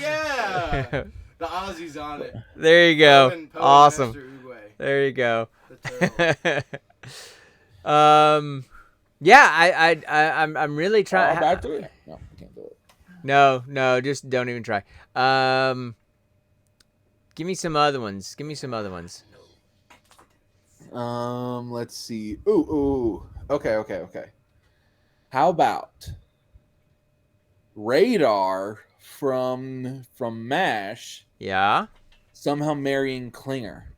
Yeah. The Aussies on it. There you go. Poe awesome. Master Oogway. There you go. The yeah, I'm really trying. Back to it. No, I can't do it. No, just don't even try. Give me some other ones. Let's see. Ooh. Okay. How about Radar from MASH? Yeah. Somehow marrying Klinger.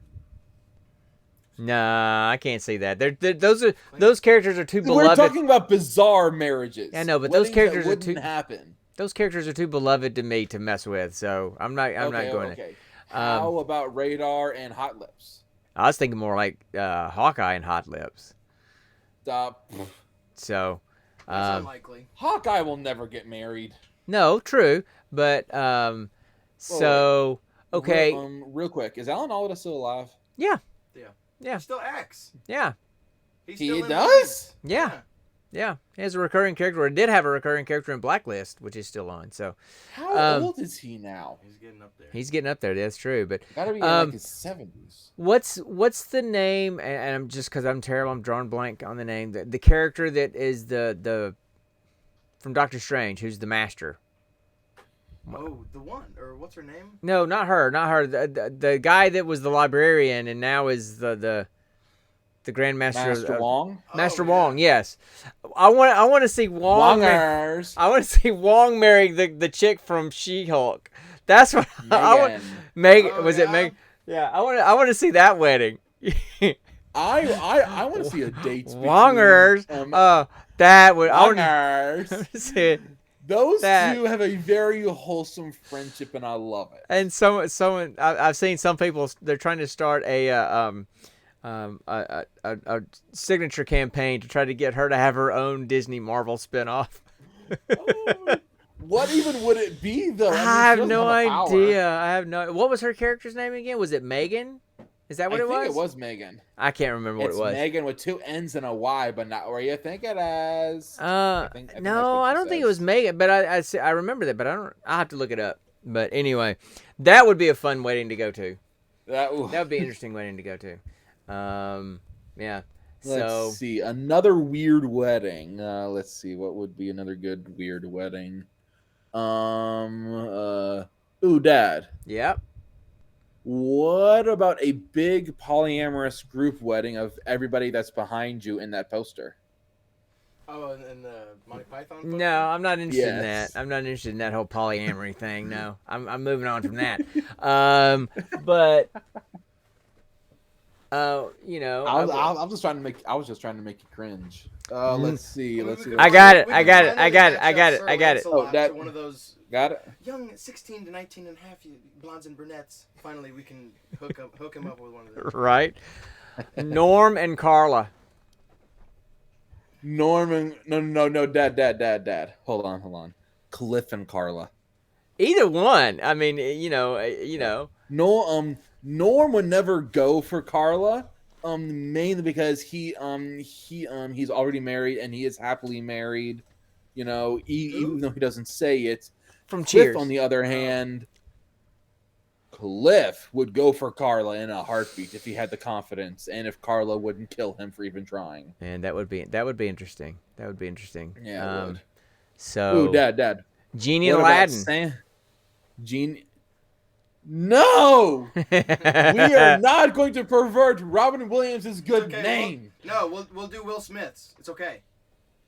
Nah, I can't see that. Those characters are too beloved. We're talking about bizarre marriages. I know, but those characters wouldn't happen. Those characters are too beloved to me to mess with, so I'm not going to. How about Radar and Hot Lips? I was thinking more like Hawkeye and Hot Lips. Stop. So, That's unlikely. Hawkeye will never get married. No, true, but so okay. Real quick, is Alan Alda still alive? Yeah. He still acts. Yeah. He does? Yeah. Yeah, he has a recurring character. Or did have a recurring character in Blacklist, which is still on. So how old is he now? He's getting up there. He's getting up there. That's true. But Gotta be in like his 70s. What's the name? And I'm just because I'm terrible, I'm drawing blank on the name. The character that is the from Doctor Strange, who's the Master. Oh, the one, or what's her name? No, not her. The guy that was the librarian and now is the Grand Master. Master Wong. Master Wong, yes. I want to see Wong. Wongers. I want to see Wong marry the chick from She-Hulk. That's what I want. Meg, Oh, was it Meg? Yeah, I want to see that wedding. I want to see a date. Wongers. That would. I want Wongers. to see it. Those That- two have a very wholesome friendship, and I love it. And someone I've seen some people, they're trying to start a signature campaign to try to get her to have her own Disney Marvel spinoff. What even would it be, though? I she have doesn't no have a power. idea. I have no. What was her character's name again? Was it Megan? Is that what it was? I think it was Megan. I can't remember what It's it was. Megan with 2 N's and a Y, but not where you think it is. No, I don't think it was Megan, but I remember that, but I don't. I'll have to look it up. But anyway, that would be a fun wedding to go to. That would be an interesting wedding to go to. Yeah. Let's see. Another weird wedding. Let's see. What would be another good weird wedding? Dad. Yep. What about a big polyamorous group wedding of everybody that's behind you in that poster? Oh, and the Monty Python poster? No, I'm not interested in Yes. that. I'm not interested in that whole polyamory thing. No, I'm moving on from that. But you know, I was just trying to make you cringe. Let's see. I got it. I got it. Oh, that one of those. Got it. Young 16 to 19 and a half blondes and brunettes. Finally, we can hook him up with one of them. Right. Norm and Carla. Norman. No. Dad. Hold on. Cliff and Carla. Either one. I mean, you know. No. Norm would never go for Carla. Mainly because he's already married and he is happily married. You know, even though he doesn't say it. From Cliff, Cheers. on the other hand, Cliff would go for Carla in a heartbeat if he had the confidence, and if Carla wouldn't kill him for even trying. And that would be interesting. That would be interesting. Yeah, it would. So. Ooh, Dad. Genie What Aladdin. Genie. No, we are not going to pervert Robin Williams' good name. We'll do Will Smith's. It's okay.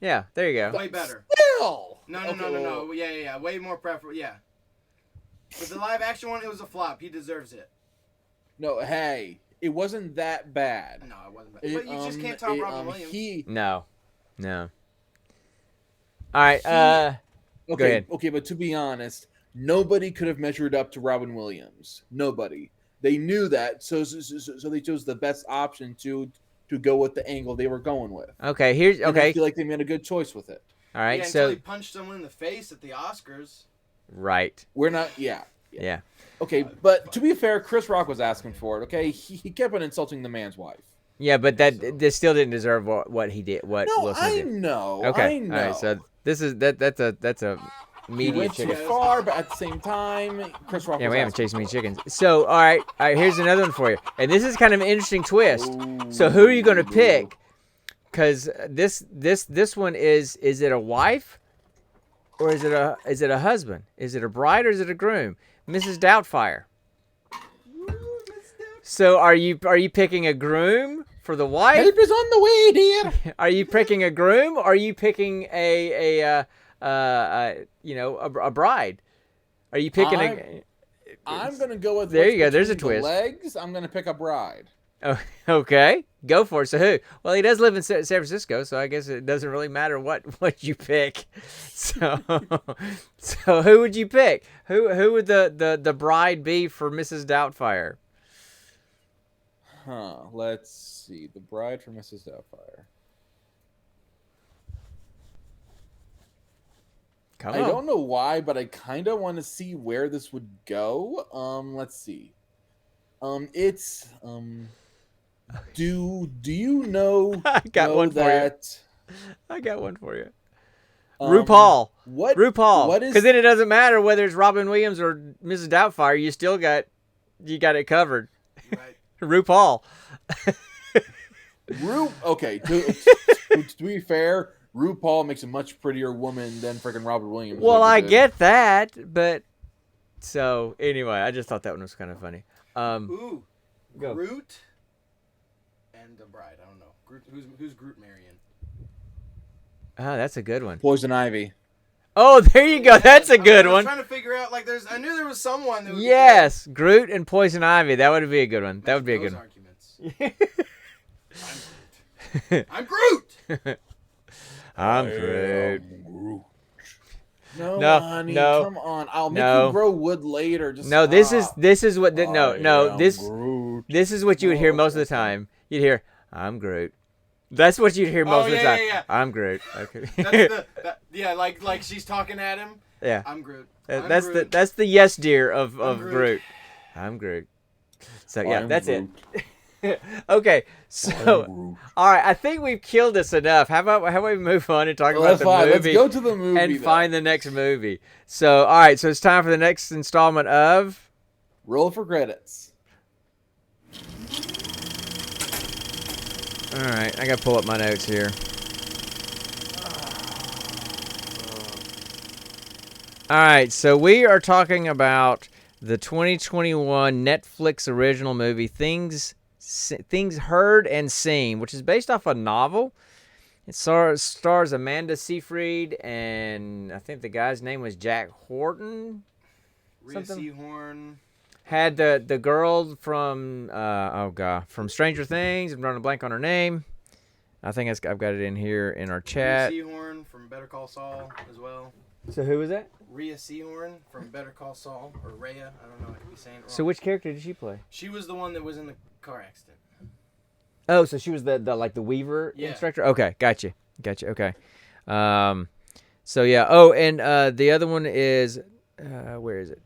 Yeah, there you go. Way better. Still. No. Yeah. Way more preferable. Yeah. But the live action one, it was a flop. He deserves it. No, hey, it wasn't that bad. No, it wasn't bad. But you just can't top Robin Williams. No. All right. Go ahead. Okay, but to be honest, nobody could have measured up to Robin Williams. Nobody. They knew that, so they chose the best option to go with the angle they were going with. Okay, here's And I feel like they made a good choice with it. All right, until he punched someone in the face at the Oscars. Right. We're not. Yeah. Okay, but to be fair, Chris Rock was asking for it. Okay, he kept on insulting the man's wife. Yeah, but this still didn't deserve what he did. What No, Will Smith did. know. Okay, I know. all right. So this is that's a He media went too chicken. far, but at the same time, Chris Rock. Yeah, was we haven't asking chased many for it. chickens. So all right. Here's another one for you, and this is kind of an interesting twist. So who are you going to pick? Because this one is it a wife, or is it a husband? Is it a bride or is it a groom? Mrs. Doubtfire. So are you picking a groom for the wife? Help is on the way, dear. Are you picking a groom or are you picking a bride? Are you picking I'm gonna go with. There you go, there's a between the twist. Legs. I'm gonna pick a bride. Oh, okay, go for it. So who? Well, he does live in San Francisco, so I guess it doesn't really matter what you pick. So who would you pick? Who would the bride be for Mrs. Doubtfire? Let's see. The bride for Mrs. Doubtfire. Come I on. don't know why, but I kind of want to see where this would go. Let's see. It's Do you know? I got know one for you. that I got one for you. RuPaul. RuPaul. What is? Because then it doesn't matter whether it's Robin Williams or Mrs. Doubtfire. You still got it covered. Right. RuPaul. Okay. To be fair, RuPaul makes a much prettier woman than freaking Robin Williams. Well, I get that, but so anyway, I just thought that one was kind of funny. Ooh, Go. Groot and the bride. I don't know. Groot, who's Groot marrying? Oh, that's a good one. Poison Ivy. Oh, there you go. That's a good I was one. trying to figure out I knew there was someone that would Yes, Groot and Poison Ivy. That would be a good one. That would be a good one. I'm Groot. I'm Groot. No, honey, no, come on. I'll make no. you grow wood later. Just No, stop. this is what this Groot. this is what you would hear most of the time. You'd hear, "I'm Groot." That's what you'd hear most of the time. Yeah. I'm Groot. Okay. That's like she's talking at him. Yeah. I'm Groot. That's the yes dear of Groot. I'm Groot. So yeah, that's Groot. it. Okay, so all right, I think we've killed this enough. How about we move on and talk about the movie? Let's go to the movie and find the next movie. So all right, so it's time for the next installment of Roll for Credits. All right, I gotta pull up my notes here. All right, so we are talking about the 2021 Netflix original movie Things Heard and Seen, which is based off a novel. It stars Amanda Seyfried, and I think the guy's name was Jack Horton. Rhea Seehorn. Had the girl from from Stranger Things. I'm drawing a blank on her name. I think I've got it in here in our chat. Rhea Seehorn from Better Call Saul as well. So who was that? Rhea Seehorn from Better Call Saul, or Rhea. I don't know. I could be saying it wrong. So which character did she play? She was the one that was in the car accident. Oh, so she was the Weaver instructor? Okay, gotcha. Okay. So yeah. Oh, and the other one is where is it?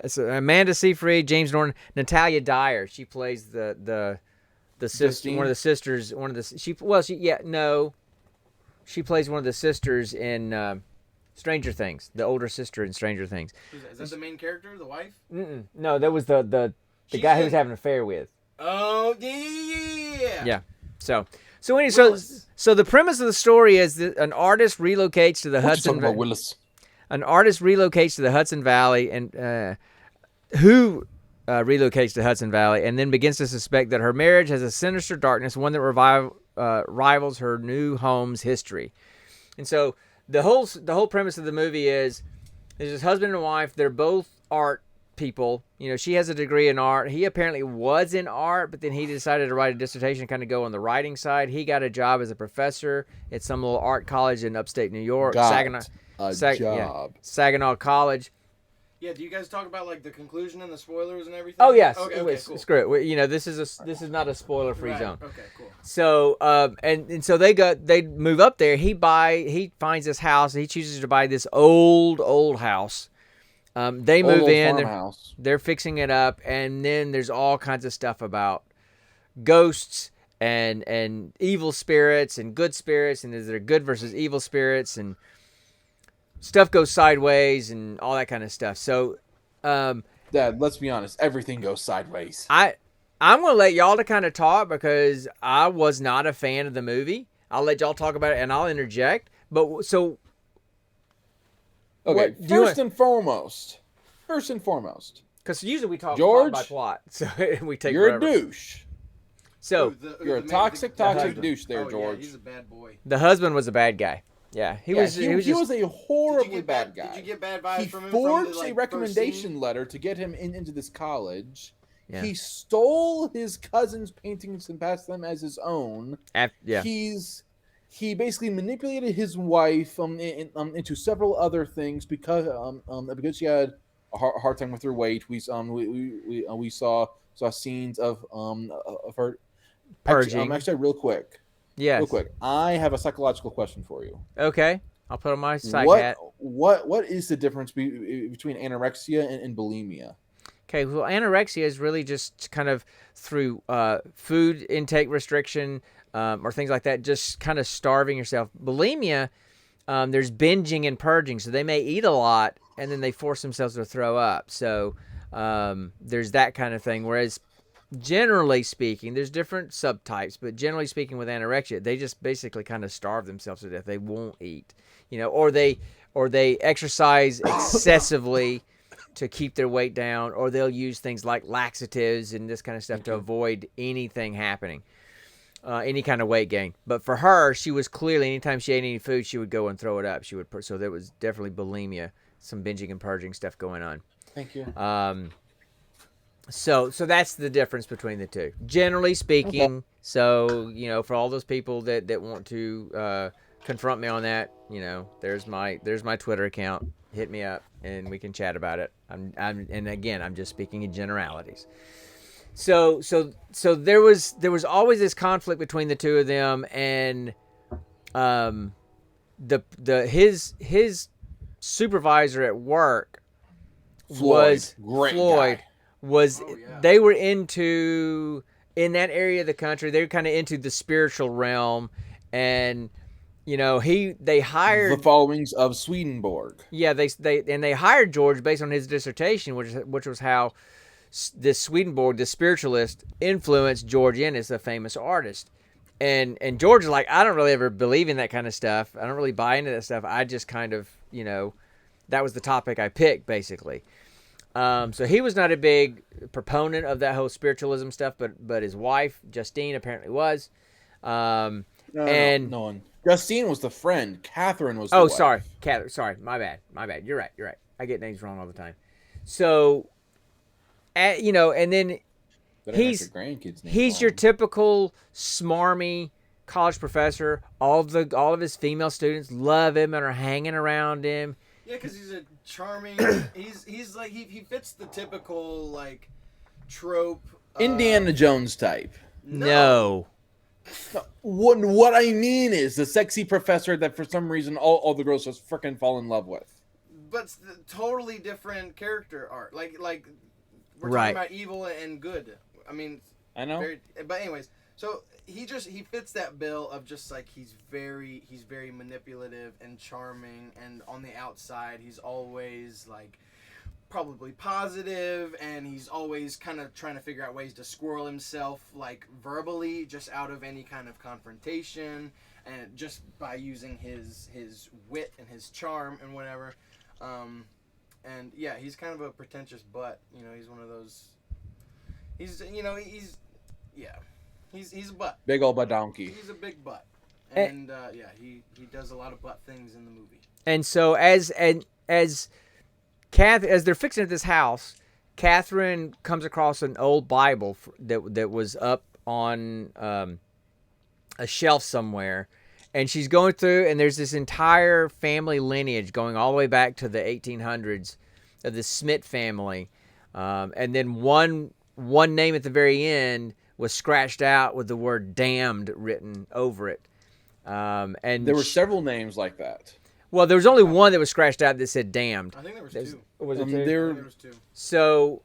It's Amanda Seyfried, James Norton, Natalia Dyer. She plays the sister, one of the sisters. She plays one of the sisters in Stranger Things, the older sister in Stranger Things. Is that the main character, the wife? No, that was the guy who was having an affair with. Oh yeah. Yeah. So anyway, so the premise of the story is that an artist relocates to the Hudson Valley. Willis. An artist relocates to the Hudson Valley, and who relocates to Hudson Valley, and then begins to suspect that her marriage has a sinister darkness, one that rivals her new home's history. And so the whole premise of the movie is there's this husband and wife. They're both art people. You know, she has a degree in art. He apparently was in art, but then he decided to write a dissertation, kind of go on the writing side. He got a job as a professor at some little art college in upstate New York, Saginaw College. Yeah, do you guys talk about like the conclusion and the spoilers and everything? Oh yes, okay, cool. Screw it. You know, this is not a spoiler-free zone. Okay, cool. So and so they move up there. He finds this house. He chooses to buy this old house. They move in. They're fixing it up, and then there's all kinds of stuff about ghosts and evil spirits and good spirits, and is there good versus evil spirits, and stuff goes sideways and all that kind of stuff. So, Dad, let's be honest. Everything goes sideways. I'm going to let y'all to kind of talk because I was not a fan of the movie. I'll let y'all talk about it and I'll interject. But so, okay. First and foremost, because usually we talk George, plot by plot, so we take. You're forever. a douche. So you're a toxic douche there, George. Yeah, he's a bad boy. The husband was a bad guy. Yeah, he was a horribly bad guy. Did you get bad vibes from him? He forged a recommendation letter to get him into this college. Yeah. He stole his cousin's paintings and passed them as his own. He basically manipulated his wife into several other things because she had a hard time with her weight. We saw scenes of her purging. Actually, real quick. Yes. Real quick. I have a psychological question for you. Okay. I'll put on my psych hat. What is the difference between anorexia and bulimia? Okay, well, anorexia is really just kind of through food intake restriction or things like that, just kind of starving yourself. Bulimia, there's binging and purging, so they may eat a lot and then they force themselves to throw up. So there's that kind of thing. Whereas generally speaking, there's different subtypes, but generally speaking with anorexia, they just basically kind of starve themselves to death. They won't eat, or they exercise excessively to keep their weight down, or they'll use things like laxatives and this kind of stuff to avoid anything happening, any kind of weight gain. But for her, she was clearly, anytime she ate any food, she would go and throw it up. So there was definitely bulimia, some binging and purging stuff going on. Thank you. So that's the difference between the two, generally speaking. Okay. So, for all those people that want to confront me on that, there's my Twitter account. Hit me up and we can chat about it. And again, I'm just speaking in generalities. So there was always this conflict between the two of them, and his supervisor at work was Floyd. They were in that area of the country, they were kind of into the spiritual realm, and they hired the followings of Swedenborg. Yeah, they hired George based on his dissertation, which was how this Swedenborg, the spiritualist, influenced George Ennis, a famous artist. And George is like, I don't really ever believe in that kind of stuff. I don't really buy into that stuff. I just kind of, that was the topic I picked, basically. So he was not a big proponent of that whole spiritualism stuff, but his wife, Justine, apparently was. No one. Justine was the friend. Catherine was the wife. Sorry. Catherine. Sorry. My bad. You're right. I get names wrong all the time. So, and then he's your typical smarmy college professor. All of his female students love him and are hanging around him. Yeah, because he's a charming. he's like he fits the typical like trope. Indiana Jones type. No. What I mean is the sexy professor that for some reason all the girls just freaking fall in love with. But it's totally different character art. Like we're right. talking about evil and good. I mean, I know. But anyways, so he fits that bill of just like he's very manipulative and charming, and on the outside he's always like probably positive, and he's always kind of trying to figure out ways to squirrel himself like verbally just out of any kind of confrontation, and just by using his wit and his charm and whatever. And yeah, he's kind of a pretentious butt. He's one of those. He's a butt. Big old butt donkey. He's a big butt. And he does a lot of butt things in the movie. And so as they're fixing at this house, Catherine comes across an old Bible that was up on a shelf somewhere, and she's going through, and there's this entire family lineage going all the way back to the 1800s of the Smith family, and then one name at the very end was scratched out with the word "damned" written over it. And there were several names like that. Well, there was only one that was scratched out that said "damned." I think there was two. Was it two? There was two. So,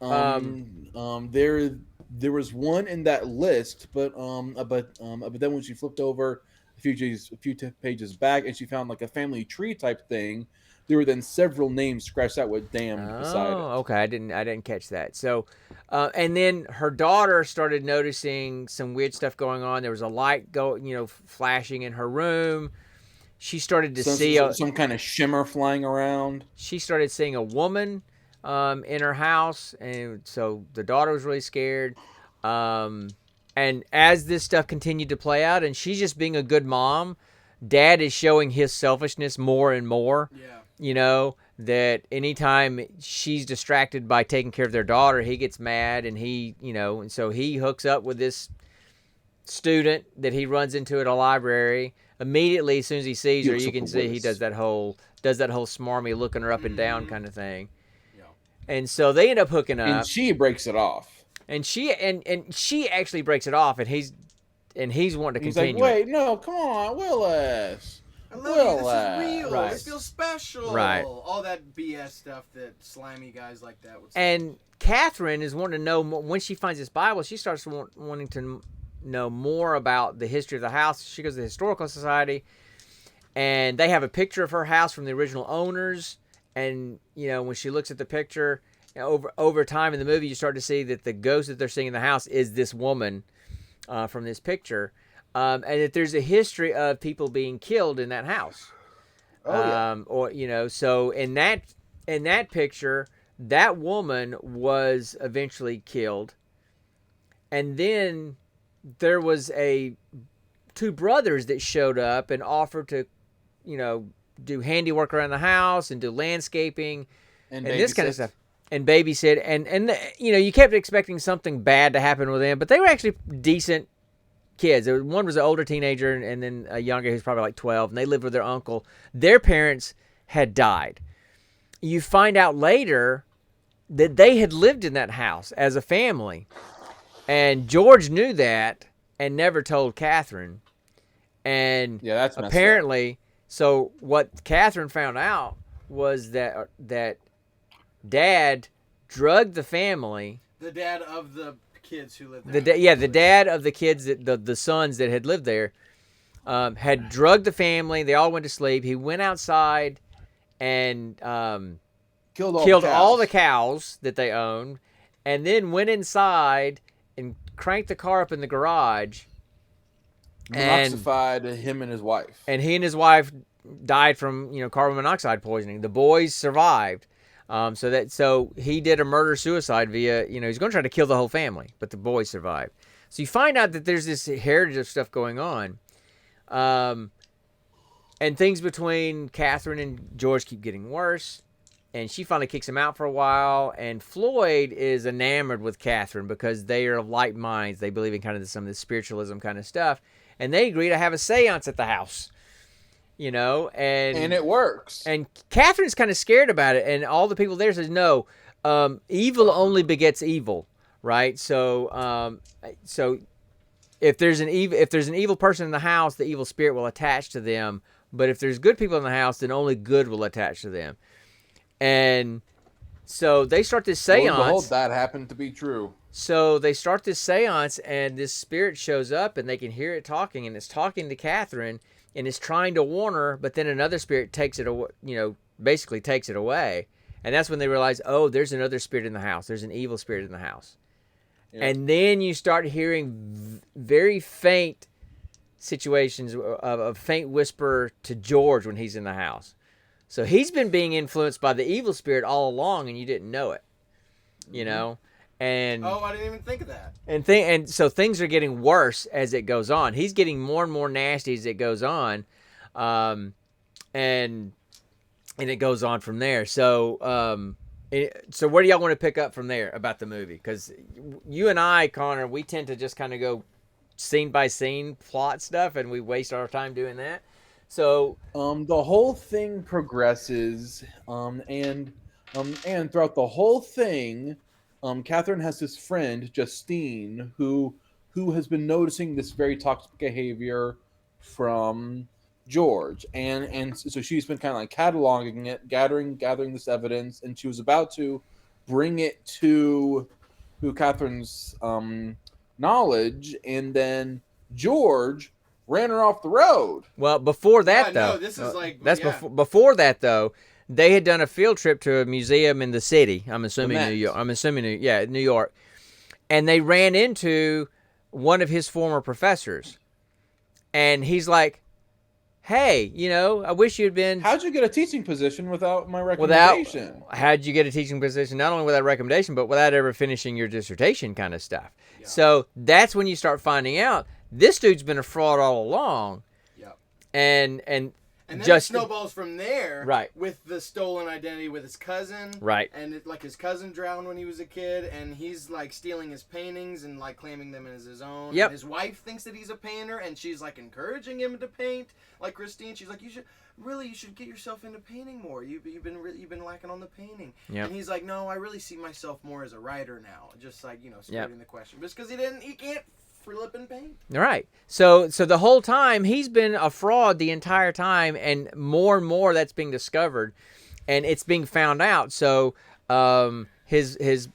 there was one in that list, but then when she flipped over a few pages back and she found like a family tree type thing, there were then several names scratched out with "damned" beside it. Oh, okay. I didn't catch that. So, and then her daughter started noticing some weird stuff going on. There was a light flashing in her room. She started to see some kind of shimmer flying around. She started seeing a woman in her house, and so the daughter was really scared. And as this stuff continued to play out, and she's just being a good mom, Dad is showing his selfishness more and more. Yeah. That anytime she's distracted by taking care of their daughter, he gets mad, and and so he hooks up with this student that he runs into at a library. Immediately, as soon as he sees her, you can see he does that whole smarmy looking her up and down kind of thing. Yeah. And so they end up hooking up. And she breaks it off. And she actually breaks it off, and he's wanting to continue. He's like, wait, no, come on, Willis. I love you. This is real. Right. This feels special. Right. All that BS stuff that slimy guys like that would say. And Catherine is wanting to know when she finds this Bible. She starts wanting to know more about the history of the house. She goes to the Historical Society, and they have a picture of her house from the original owners. And when she looks at the picture, over time in the movie, you start to see that the ghost that they're seeing in the house is this woman from this picture, and that there's a history of people being killed in that house. So in that picture, that woman was eventually killed, and then there was two brothers that showed up and offered to, do handiwork around the house and do landscaping and this kind of stuff. And babysit, and you kept expecting something bad to happen with them, but they were actually decent kids. One was an older teenager, and then a younger who's probably like 12, and they lived with their uncle. Their parents had died. You find out later that they had lived in that house as a family, and George knew that and never told Catherine. And that's apparently, so what Catherine found out was that Dad drugged the family. The dad of the kids who lived there. The dad of the kids, the sons that had lived there, had drugged the family. They all went to sleep. He went outside and killed all the cows that they owned, and then went inside and cranked the car up in the garage. Monoxified him and his wife. And he and his wife died from carbon monoxide poisoning. The boys survived. So he did a murder-suicide via, he's going to try to kill the whole family, but the boys survived. So you find out that there's this heritage of stuff going on. And things between Catherine and George keep getting worse. And she finally kicks him out for a while. And Floyd is enamored with Catherine because they are of like minds. They believe in kind of some of the spiritualism kind of stuff. And they agree to have a seance at the house. And it works. And Catherine's kind of scared about it, and all the people there says no. Evil only begets evil, right? So if there's an evil person in the house, the evil spirit will attach to them. But if there's good people in the house, then only good will attach to them. And so they start this seance. Behold, that happened to be true. So they start this seance, and this spirit shows up, and they can hear it talking, and it's talking to Catherine. And is trying to warn her, but then another spirit takes it away, basically takes it away. And that's when they realize, oh, there's another spirit in the house. There's an evil spirit in the house. Yeah. And then you start hearing very faint situations of a faint whisper to George when he's in the house. So he's been being influenced by the evil spirit all along, and you didn't know it, And I didn't even think of that. And so things are getting worse as it goes on. He's getting more and more nasty as it goes on, and it goes on from there. So so where do y'all want to pick up from there about the movie? Because you and I, Connor, we tend to just kind of go scene by scene plot stuff, and we waste our time doing that. So the whole thing progresses, and throughout the whole thing. Catherine has this friend, Justine, who has been noticing this very toxic behavior from George, and so she's been kind of like cataloging it, gathering this evidence, and she was about to bring it to Catherine's knowledge, and then George ran her off the road. Well, before that before that though. They had done a field trip to a museum in the city. I'm assuming New York. New York. And they ran into one of his former professors. And he's like, hey, I wish you'd been... How'd you get a teaching position without my recommendation? How'd you get a teaching position, not only without recommendation, but without ever finishing your dissertation kind of stuff. Yeah. So that's when you start finding out, this dude's been a fraud all along. Yep. And then it snowballs from there, right? With the stolen identity with his cousin, right? And his cousin drowned when he was a kid, and he's like stealing his paintings and like claiming them as his own. Yep. And his wife thinks that he's a painter, and she's like encouraging him to paint. Like Christine, she's like, you should get yourself into painting more. You've been lacking on the painting. Yep. And he's like, no, I really see myself more as a writer now. Just like skirting the question, just because he can't flipping paint. Right. So the whole time he's been a fraud the entire time, and more that's being discovered, and it's being found out. So his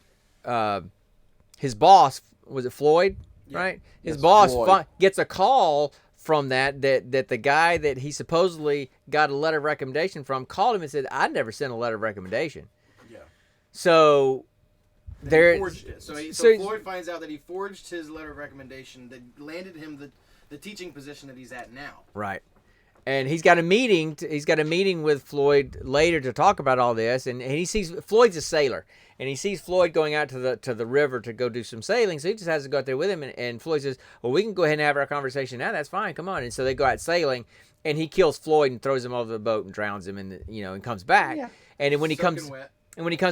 boss, was it Floyd? Yeah. Right. His boss gets a call from that the guy that he supposedly got a letter of recommendation from called him and said, "I never sent a letter of recommendation." Yeah. So. He forged it. So Floyd finds out that he forged his letter of recommendation that landed him the teaching position that he's at now. Right. And he's got a meeting. He's got a meeting with Floyd later to talk about all this. And he sees Floyd's a sailor, and he sees Floyd going out to the river to go do some sailing. So he just has to go out there with him. And Floyd says, "Well, we can go ahead and have our conversation now. That's fine. Come on." And so they go out sailing, and he kills Floyd and throws him over the boat and drowns him, and and comes back. Yeah. And when he comes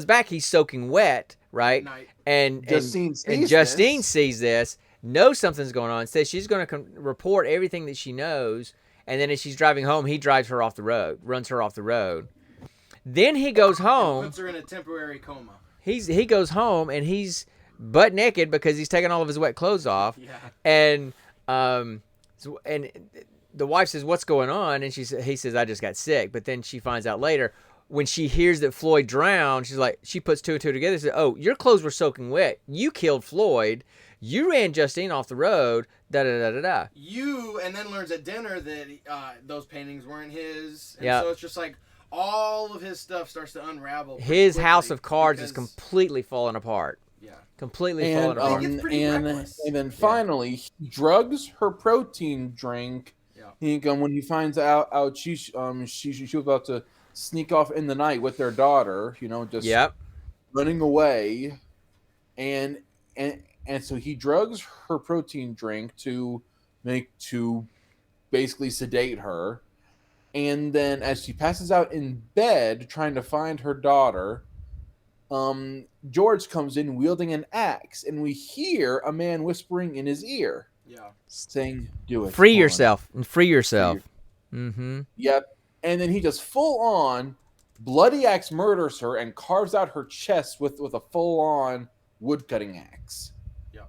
back, he's soaking wet, right? And Justine sees this, knows something's going on, says she's going to report everything that she knows, and then as she's driving home, he drives her off the road, runs her off the road. Then he goes home. Puts her in a temporary coma. He goes home, and he's butt naked because he's taking all of his wet clothes off. Yeah. And the wife says, "What's going on?" And he says, "I just got sick." But then she finds out later, when she hears that Floyd drowned, she puts two and two together and says, "Oh, your clothes were soaking wet. You killed Floyd. You ran Justine off the road. Da da da da da." And then learns at dinner that those paintings weren't his. And so it's just like all of his stuff starts to unravel. His house of cards is completely falling apart. Yeah. Completely falling apart. And then finally, he drugs her protein drink. Yeah. When he finds out she was about to sneak off in the night with their daughter, just running away, and so he drugs her protein drink to basically sedate her, and then as she passes out in bed trying to find her daughter, George comes in wielding an axe, and we hear a man whispering in his ear, saying, "Do it, free yourself." Mm-hmm. Yep. And then he just full on bloody axe murders her and carves out her chest with a full on wood cutting axe. Yeah.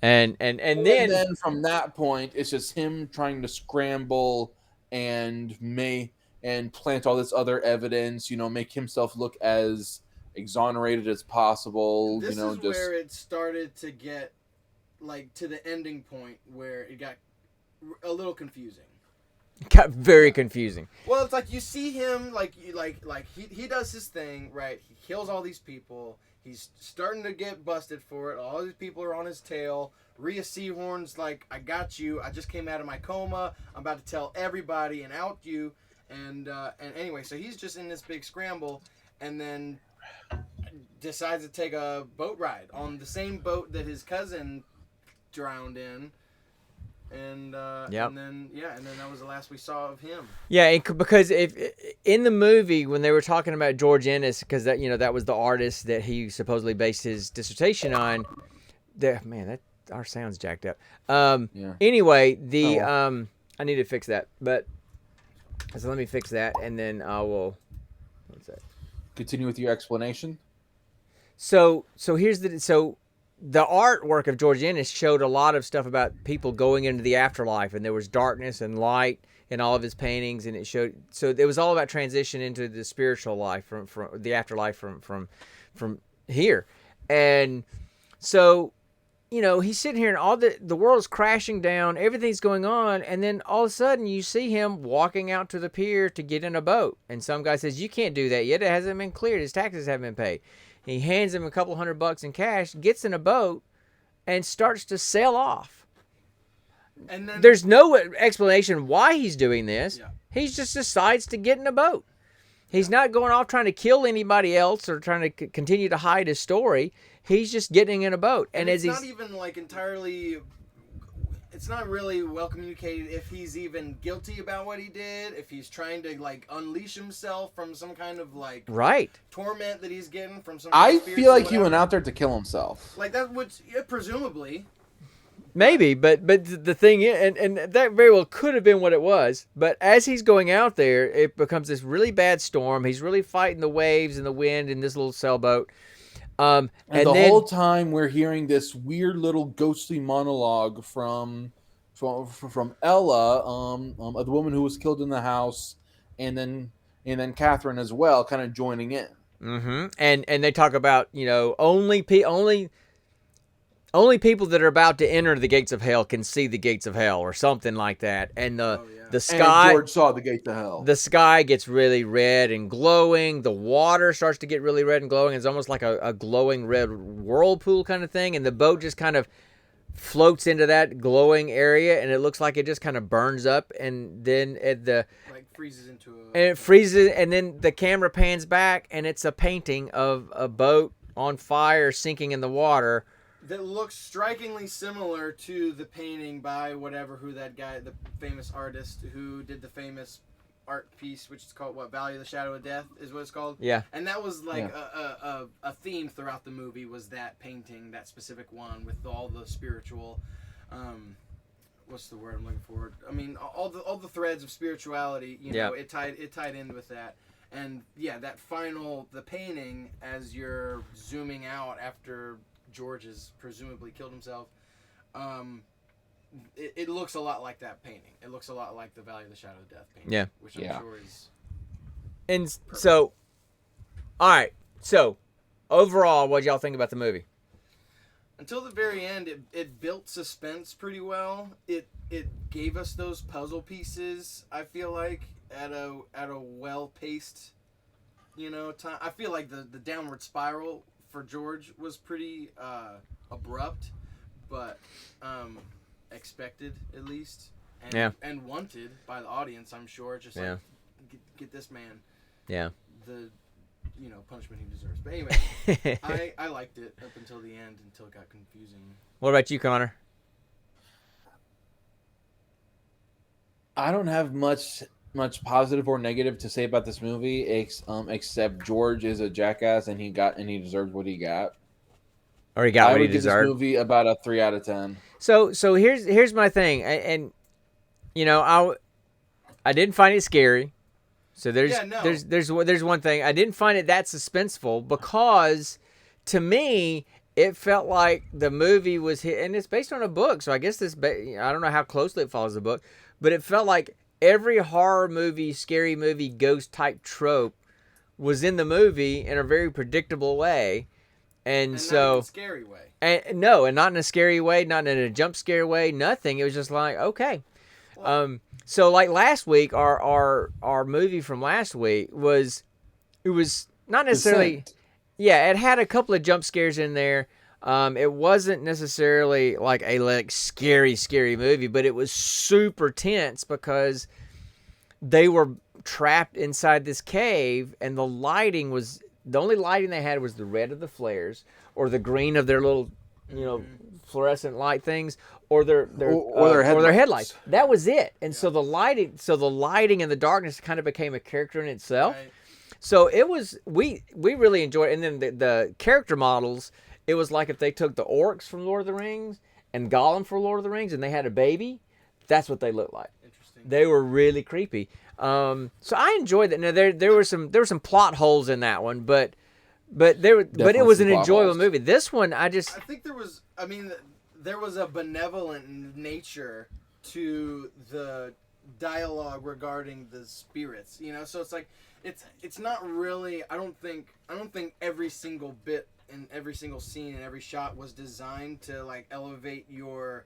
And then from that point it's just him trying to scramble and plant all this other evidence, make himself look as exonerated as possible. This is where it started to get to the ending point where it got a little confusing. Got very confusing. Well, it's like you see him he does his thing, right? He kills all these people. He's starting to get busted for it. All these people are on his tail. Rhea Seehorn's like, "I got you. I just came out of my coma. I'm about to tell everybody and out you." And anyway, so he's just in this big scramble, and then decides to take a boat ride on the same boat that his cousin drowned in. And then that was the last we saw of him. Yeah, because if in the movie when they were talking about George Ennis, because that was the artist that he supposedly based his dissertation on. Our sound's jacked up. Anyway, I need to fix that, but so let me fix that, and then I will. What's that? Continue with your explanation. So here's the artwork of George Ennis showed a lot of stuff about people going into the afterlife, and there was darkness and light in all of his paintings, and it showed. So it was all about transition into the spiritual life from the afterlife from here, and so he's sitting here and all the world's crashing down, everything's going on, and then all of a sudden you see him walking out to the pier to get in a boat, and some guy says, "You can't do that yet. It hasn't been cleared. His taxes haven't been paid." He hands him a couple $100 in cash, gets in a boat, and starts to sail off. And then, there's no explanation why he's doing this. Yeah. He just decides to get in a boat. He's not going off trying to kill anybody else or trying to continue to hide his story. He's just getting in a boat. And it's not even entirely... It's not really well communicated if he's even guilty about what he did, if he's trying to unleash himself from some kind of torment that he's getting from some. I feel like he went out there to kill himself. That would presumably. Maybe, but the thing is, and that very well could have been what it was. But as he's going out there, it becomes this really bad storm. He's really fighting the waves and the wind in this little sailboat. And the then, whole time we're hearing this weird little ghostly monologue from Ella, the woman who was killed in the house, and then Catherine as well, kind of joining in. And they talk about, only people that are about to enter the gates of hell can see the gates of hell, or something like that. And the sky, and George saw the gates of hell. The sky gets really red and glowing. The water starts to get really red and glowing. It's almost like a glowing red whirlpool kind of thing. And the boat just kind of floats into that glowing area, and it looks like it just kind of burns up, and then freezes into it freezes, and then the camera pans back, and it's a painting of a boat on fire sinking in the water. That looks strikingly similar to the painting by who that guy, the famous artist who did the famous art piece, which is called Valley of the Shadow of Death, is what it's called. Yeah. And that was a theme throughout the movie, was that painting, that specific one with all the spiritual, what's the word I'm looking for? I mean, all the threads of spirituality. It tied in with that. And yeah, the painting, as you're zooming out after George has presumably killed himself, it looks a lot like that painting. It looks a lot like the Valley of the Shadow of Death painting. Yeah. Which I'm sure is... And perfect. So, all right. So, overall, what y'all think about the movie? Until the very end, it built suspense pretty well. It gave us those puzzle pieces, I feel like, at a well-paced, time. I feel like the downward spiral for George was pretty abrupt, but expected, at least, and wanted by the audience, I'm sure. Just like, get this man the punishment he deserves. But anyway, I liked it up until the end, until it got confusing. What about you, Connor? I don't have much positive or negative to say about this movie, except George is a jackass, and he deserved what he got. Or he got what he I deserved. would give this movie about a 3 out of 10. So here's my thing, and I didn't find it scary. So there's one thing. I didn't find it that suspenseful, because to me it felt like the movie was hit, and it's based on a book. So I guess I don't know how closely it follows the book, but it felt like every horror movie, scary movie, ghost type trope was in the movie in a very predictable way. And so, not in a scary way. And not in a scary way, not in a jump scare way, nothing. It was just like, okay. Well, so like last week, our movie from last week was not necessarily, it had a couple of jump scares in there. It wasn't necessarily like a scary movie, but it was super tense because they were trapped inside this cave, and the only lighting they had was the red of the flares, or the green of their little, fluorescent light things, or their headlights. That was it. And so the lighting and the darkness kind of became a character in itself. Right. So it was, we really enjoyed it. And then the character models, it was like if they took the orcs from Lord of the Rings and Gollum from Lord of the Rings, and they had a baby, that's what they looked like. Interesting. They were really creepy. So I enjoyed that. Now there were some plot holes in that one, but it was an enjoyable movie. This one, I think there was a benevolent nature to the dialogue regarding the spirits, so it's like it's not really, I don't think every single bit in every single scene and every shot was designed to like elevate your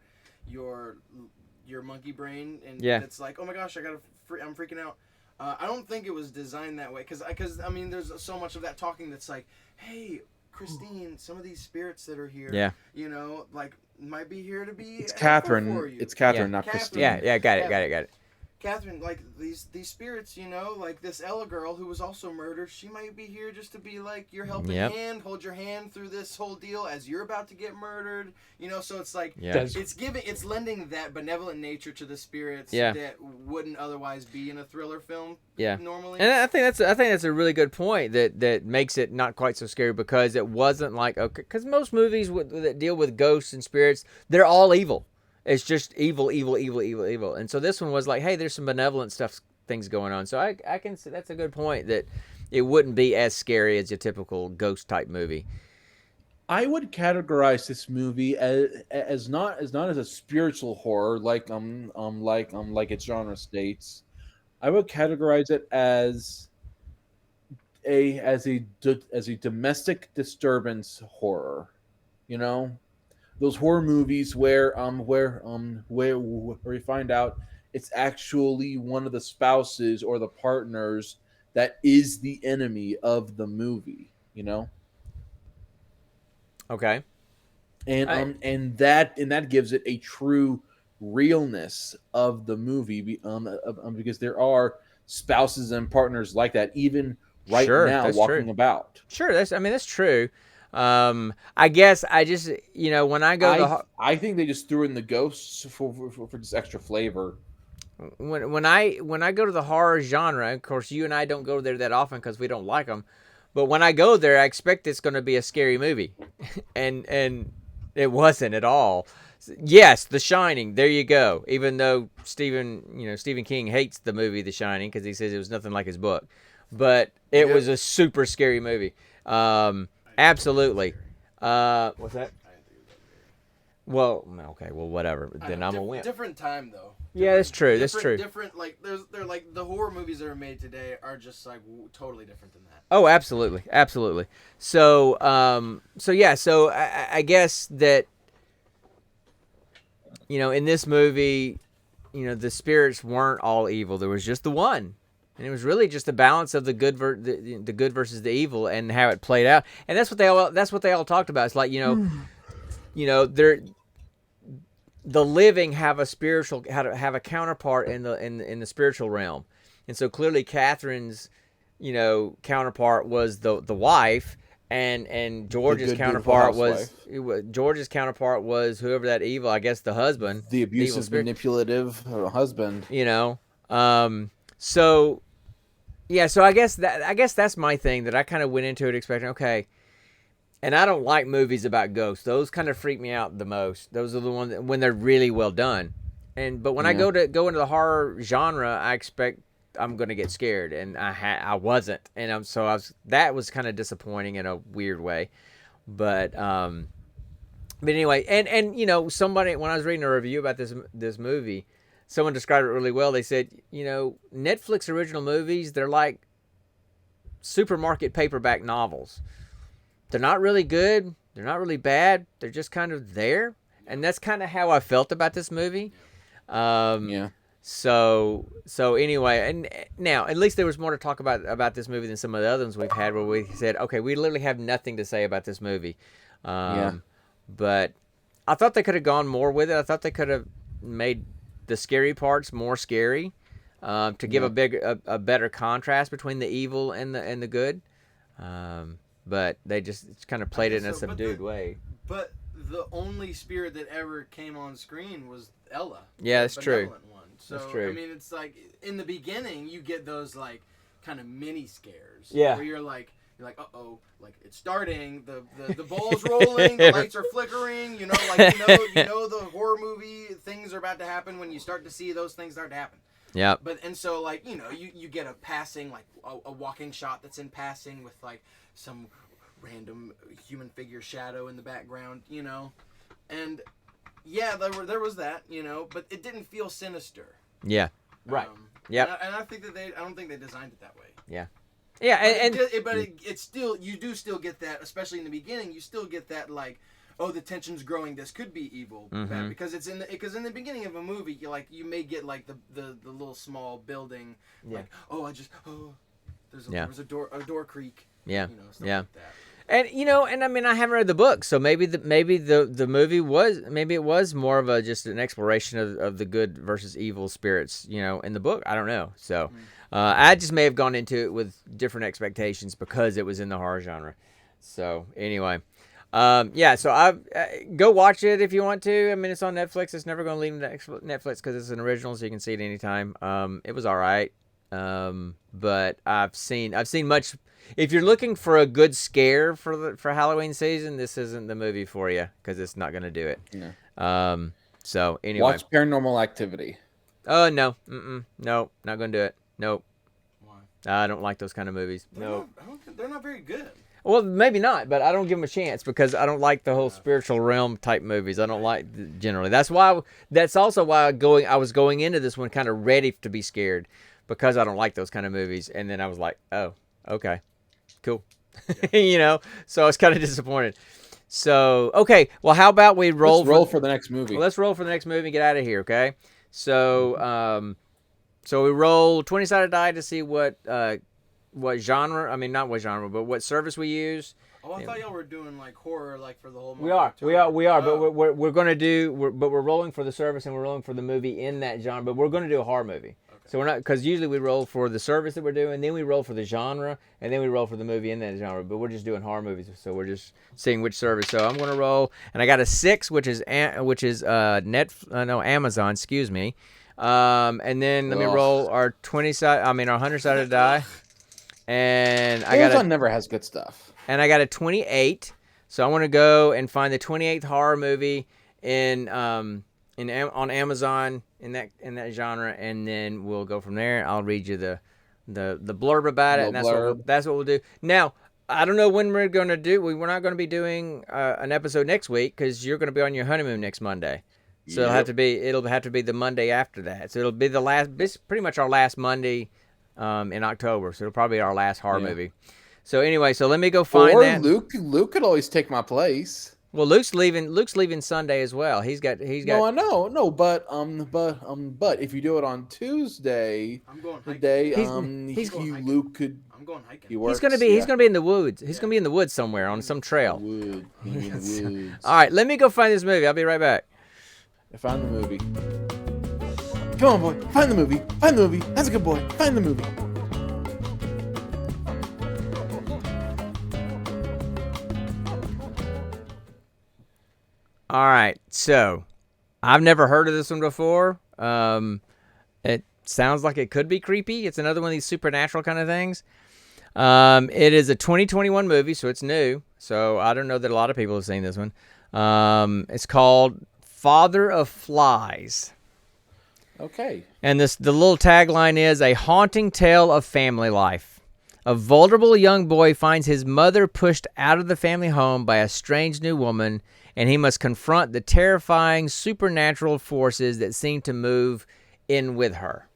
monkey brain, and it's like, oh my gosh, I'm freaking out. I don't think it was designed that way, because there's so much of that talking that's like, hey, Christine, some of these spirits that are here, might be here to be. It's Catherine. It's Catherine, not Christine. Yeah, got it. Catherine, like these spirits, like this Ella girl who was also murdered, she might be here just to be like your helping hand, hold your hand through this whole deal as you're about to get murdered, so it's like, it's lending that benevolent nature to the spirits that wouldn't otherwise be in a thriller film normally. And I think that's a really good point that makes it not quite so scary, because it wasn't like, okay, because most movies that deal with ghosts and spirits, they're all evil. It's just evil. And so this one was like, hey, there's some benevolent things going on. So I can say that's a good point, that it wouldn't be as scary as your typical ghost type movie. I would categorize this movie as not as a spiritual horror like its genre states. I would categorize it as a domestic disturbance horror. You know, those horror movies where we find out it's actually one of the spouses or the partners that is the enemy of the movie. You know. Okay. And that gives it a true realness of the movie because there are spouses and partners like that even right now walking about. Sure, that's true. I guess I just when I go I think they just threw in the ghosts for just extra flavor. When I go to the horror genre, of course you and I don't go there that often because we don't like them. But when I go there, I expect it's going to be a scary movie, and it wasn't at all. Yes, The Shining. There you go. Even though Stephen King hates the movie The Shining because he says it was nothing like his book, but it was a super scary movie. Absolutely. What's that? Well, okay. Well, whatever. Then I'm a wimp. Different time though. Yeah, that's true. That's true. They're like the horror movies that are made today are just like totally different than that. Oh, absolutely, absolutely. So, So I guess that in this movie, the spirits weren't all evil. There was just the one, and it was really just a balance of the good the good versus the evil and how it played out. And that's what they all talked about. It's like they're. The living have a counterpart in the spiritual realm, and so clearly Catherine's counterpart was the wife, and George's counterpart was whoever that evil, I guess, the husband, the abusive, manipulative husband. So I guess that's my thing, that I kind of went into it expecting, okay. And I don't like movies about ghosts. Those kind of freak me out the most. Those are the ones when they're really well done. But when I go into the horror genre, I expect I'm going to get scared, and I wasn't. And that was kind of disappointing in a weird way. But anyway, and somebody, when I was reading a review about this movie, someone described it really well. They said, Netflix original movies, they're like supermarket paperback novels. They're not really good. They're not really bad. They're just kind of there. And that's kind of how I felt about this movie. So anyway, and now at least there was more to talk about this movie than some of the other ones we've had where we said, okay, we literally have nothing to say about this movie. But I thought they could have gone more with it. I thought they could have made the scary parts more scary to give a better contrast between the evil and the good. But they just kind of played it in a subdued way. But the only spirit that ever came on screen was Ella. Yeah, that's true. One. So, that's true. I mean, it's like in the beginning you get those like kind of mini scares. Yeah. Where you're like, uh-oh, like it's starting, the ball's rolling, the lights are flickering. You know the horror movie things are about to happen when you start to see those things start to happen. Yeah. And so like you get a passing, like a walking shot that's in passing with like some random human figure shadow in the background, and there was that, but it didn't feel sinister. Yeah. Right. Yeah. And I think that I don't think they designed it that way. Yeah. Yeah. But it's still, you do still get that, especially in the beginning. You still get that like, oh, the tension's growing. This could be evil, because it's in the beginning of a movie, you may get like the little small building, like there's a door creak. Yeah. Stuff like that. And I mean, I haven't read the book, so maybe the movie was more of just an exploration of the good versus evil spirits, in the book. I don't know. So I just may have gone into it with different expectations because it was in the horror genre. So anyway, so I go watch it if you want to. I mean, it's on Netflix. It's never going to leave Netflix because it's an original, so you can see it anytime. It was all right. But I've seen much. If you're looking for a good scare for Halloween season, this isn't the movie for you because it's not going to do it. Yeah. So anyway, watch Paranormal Activity. Oh no, no, not going to do it. Nope. Why? I don't like those kind of movies. They're not very good. Well, maybe not, but I don't give them a chance because I don't like the whole spiritual realm type movies. I don't like generally. That's also why I was going into this one kind of ready to be scared because I don't like those kind of movies. And then I was like, oh, okay, cool. Yeah. So I was kind of disappointed. So, okay, well, how about we roll for the next movie? Well, let's roll for the next movie and get out of here, okay? So, so we roll 20-sided die to see what genre, I mean, not what genre, but what service we use. Oh, I thought y'all were doing like horror, like for the whole month. We are, but we're going to do, but we're rolling for the service and we're rolling for the movie in that genre, but we're going to do a horror movie. Okay. So we're not, because usually we roll for the service that we're doing, then we roll for the genre, and then we roll for the movie in that genre, but we're just doing horror movies, so we're just seeing which service. So I'm going to roll, and I got a 6, which is Amazon, excuse me. And then let me roll our 100-sided die. And Amazon never has good stuff. And I got a 28. So I want to go and find the 28th horror movie on Amazon in that genre, and then we'll go from there. I'll read you the blurb about it, and that's what we'll do. Now, I don't know when we're going to do. We're not going to be doing an episode next week because you're going to be on your honeymoon next Monday. So it'll have to be the Monday after that. So it'll be pretty much our last Monday in October. So it'll probably be our last horror movie. So anyway, so let me go find that. Luke could always take my place. Well, Luke's leaving Sunday as well. He's got. No, I know, no, but if you do it on Tuesday, I'm going hiking. the day Luke could. I'm going hiking. He's gonna be in the woods. He's gonna be in the woods somewhere on some trail. Woods. All right, let me go find this movie. I'll be right back. I found the movie. Come on, boy. Find the movie. Find the movie. That's a good boy. Find the movie. All right, so I've never heard of this one before. It sounds like it could be creepy. It's another one of these supernatural kind of things. It is a 2021 movie, so it's new. So I don't know that a lot of people have seen this one. It's called Father of Flies. Okay. And the little tagline is a haunting tale of family life. A vulnerable young boy finds his mother pushed out of the family home by a strange new woman, and he must confront the terrifying supernatural forces that seem to move in with her.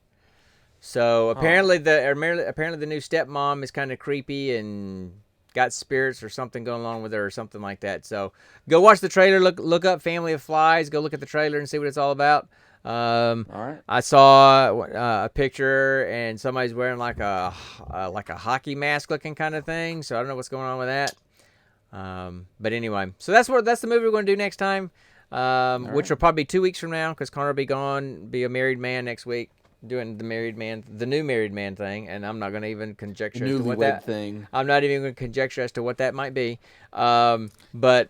So apparently the new stepmom is kind of creepy and got spirits or something going on with her or something like that. So go watch the trailer. Look up Family of Flies. Go look at the trailer and see what it's all about. All right. I saw a picture and somebody's wearing like a hockey mask looking kind of thing. So I don't know what's going on with that. But anyway, so that's the movie we're going to do next time, which will probably be 2 weeks from now because Connor will be gone, be a married man next week, doing the new married man thing, and I'm not going to even conjecture as to what that thing. I'm not even going to conjecture as to what that might be. But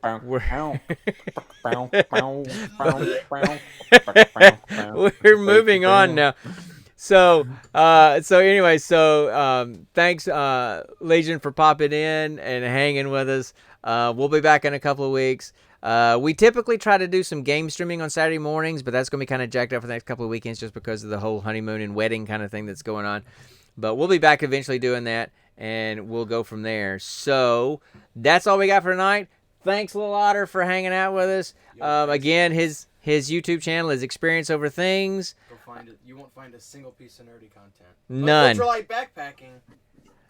we're moving on now. So anyway, thanks, Legion, for popping in and hanging with us. We'll be back in a couple of weeks. We typically try to do some game streaming on Saturday mornings, but that's going to be kind of jacked up for the next couple of weekends just because of the whole honeymoon and wedding kind of thing that's going on. But we'll be back eventually doing that, and we'll go from there. So that's all we got for tonight. Thanks, Lil Otter, for hanging out with us. Again, his YouTube channel is Experience Over Things. Go find it. You won't find a single piece of nerdy content. None. Ultralight backpacking.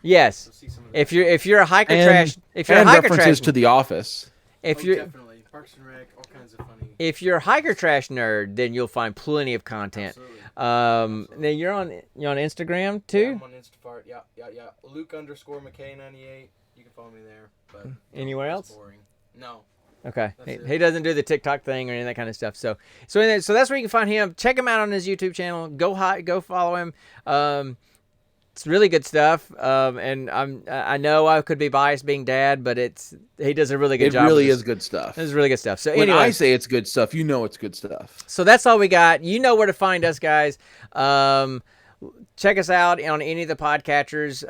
Yes. If you're a hiker trash, references to The Office. Definitely Parks and Rec, all kinds of funny. If you're a hiker trash nerd, then you'll find plenty of content. Absolutely. Now you're on Instagram too. Yeah, I'm on Instafart. Yeah. Luke_McKay98. You can follow me there. But anywhere else? Boring. No. Okay. He doesn't do the TikTok thing or any of that kind of stuff. So that's where you can find him. Check him out on his YouTube channel. Go follow him. It's really good stuff. And I know I could be biased being dad, but he does a really good job. It really is good stuff. It's really good stuff. So when anyway, I say it's good stuff, you know it's good stuff. So that's all we got. You know where to find us, guys. Check us out on any of the podcatchers.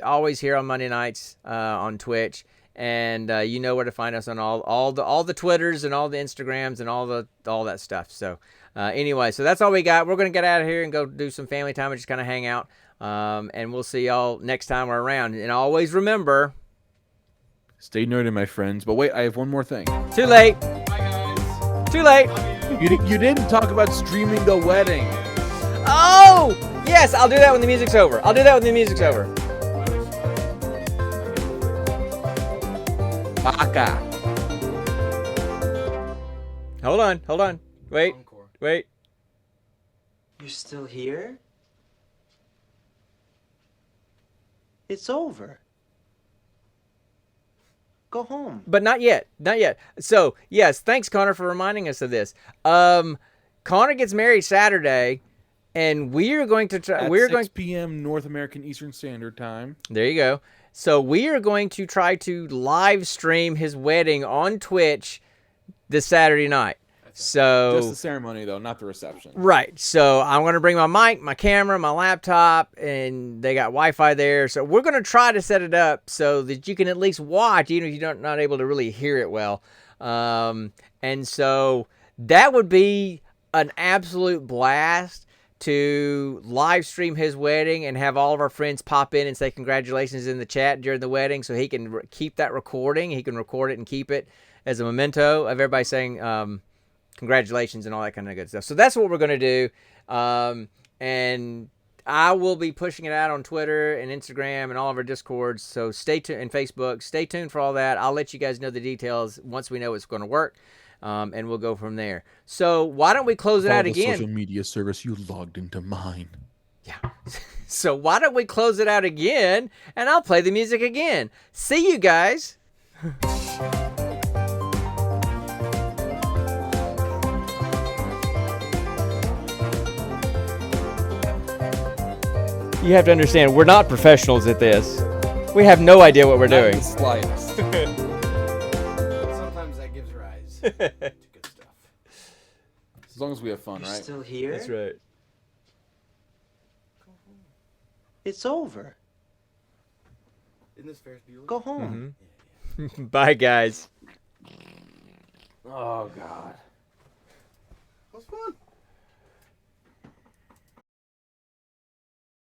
Always here on Monday nights on Twitch. And you know where to find us on all the Twitters and all the Instagrams and all that stuff. So anyway, so that's all we got. We're gonna get out of here and go do some family time and just kind of hang out. And we'll see y'all next time we're around. And always remember, Stay nerdy, my friends. But wait, I have one more thing. Too late. Bye, guys. Too late. You didn't talk about streaming the wedding. Oh! Yes, I'll do that when the music's over. I'll do that when the music's over. Baka. Hold on. Wait. Encore. Wait. You're still here? It's over. Go home. But not yet. Not yet. So, yes, thanks, Connor, for reminding us of this. Connor gets married Saturday, and we are going to try. At We're 6 going. p.m. North American Eastern Standard Time. There you go. So we are going to try to live stream his wedding on Twitch this Saturday night. So Just the ceremony, though, not the reception. right. So I'm going to bring my mic, my camera, my laptop, and they got Wi-Fi there. So we're going to try to set it up so that you can at least watch, even if you're not able to really hear it well. And so that would be an absolute blast to live stream his wedding and have all of our friends pop in and say congratulations in the chat during the wedding, so he can keep that recording. He can record it and keep it as a memento of everybody saying congratulations and all that kind of good stuff. So that's what we're going to do. And I will be pushing it out on Twitter and Instagram and all of our Discords. So stay tuned, and Facebook. Stay tuned for all that. I'll let you guys know the details once we know it's going to work. And we'll go from there. So why don't we close it out again? Social media service, you logged into mine. Yeah. So why don't we close it out again, and I'll play the music again. See you guys. You have to understand, we're not professionals at this. We have no idea what we're Not doing. the slightest. Sometimes that gives rise to good stuff. As long as we have fun, You're right? still here? That's right. It's over. Isn't this Ferris Bueller? Go home. Bye, guys. Oh, God. That was fun.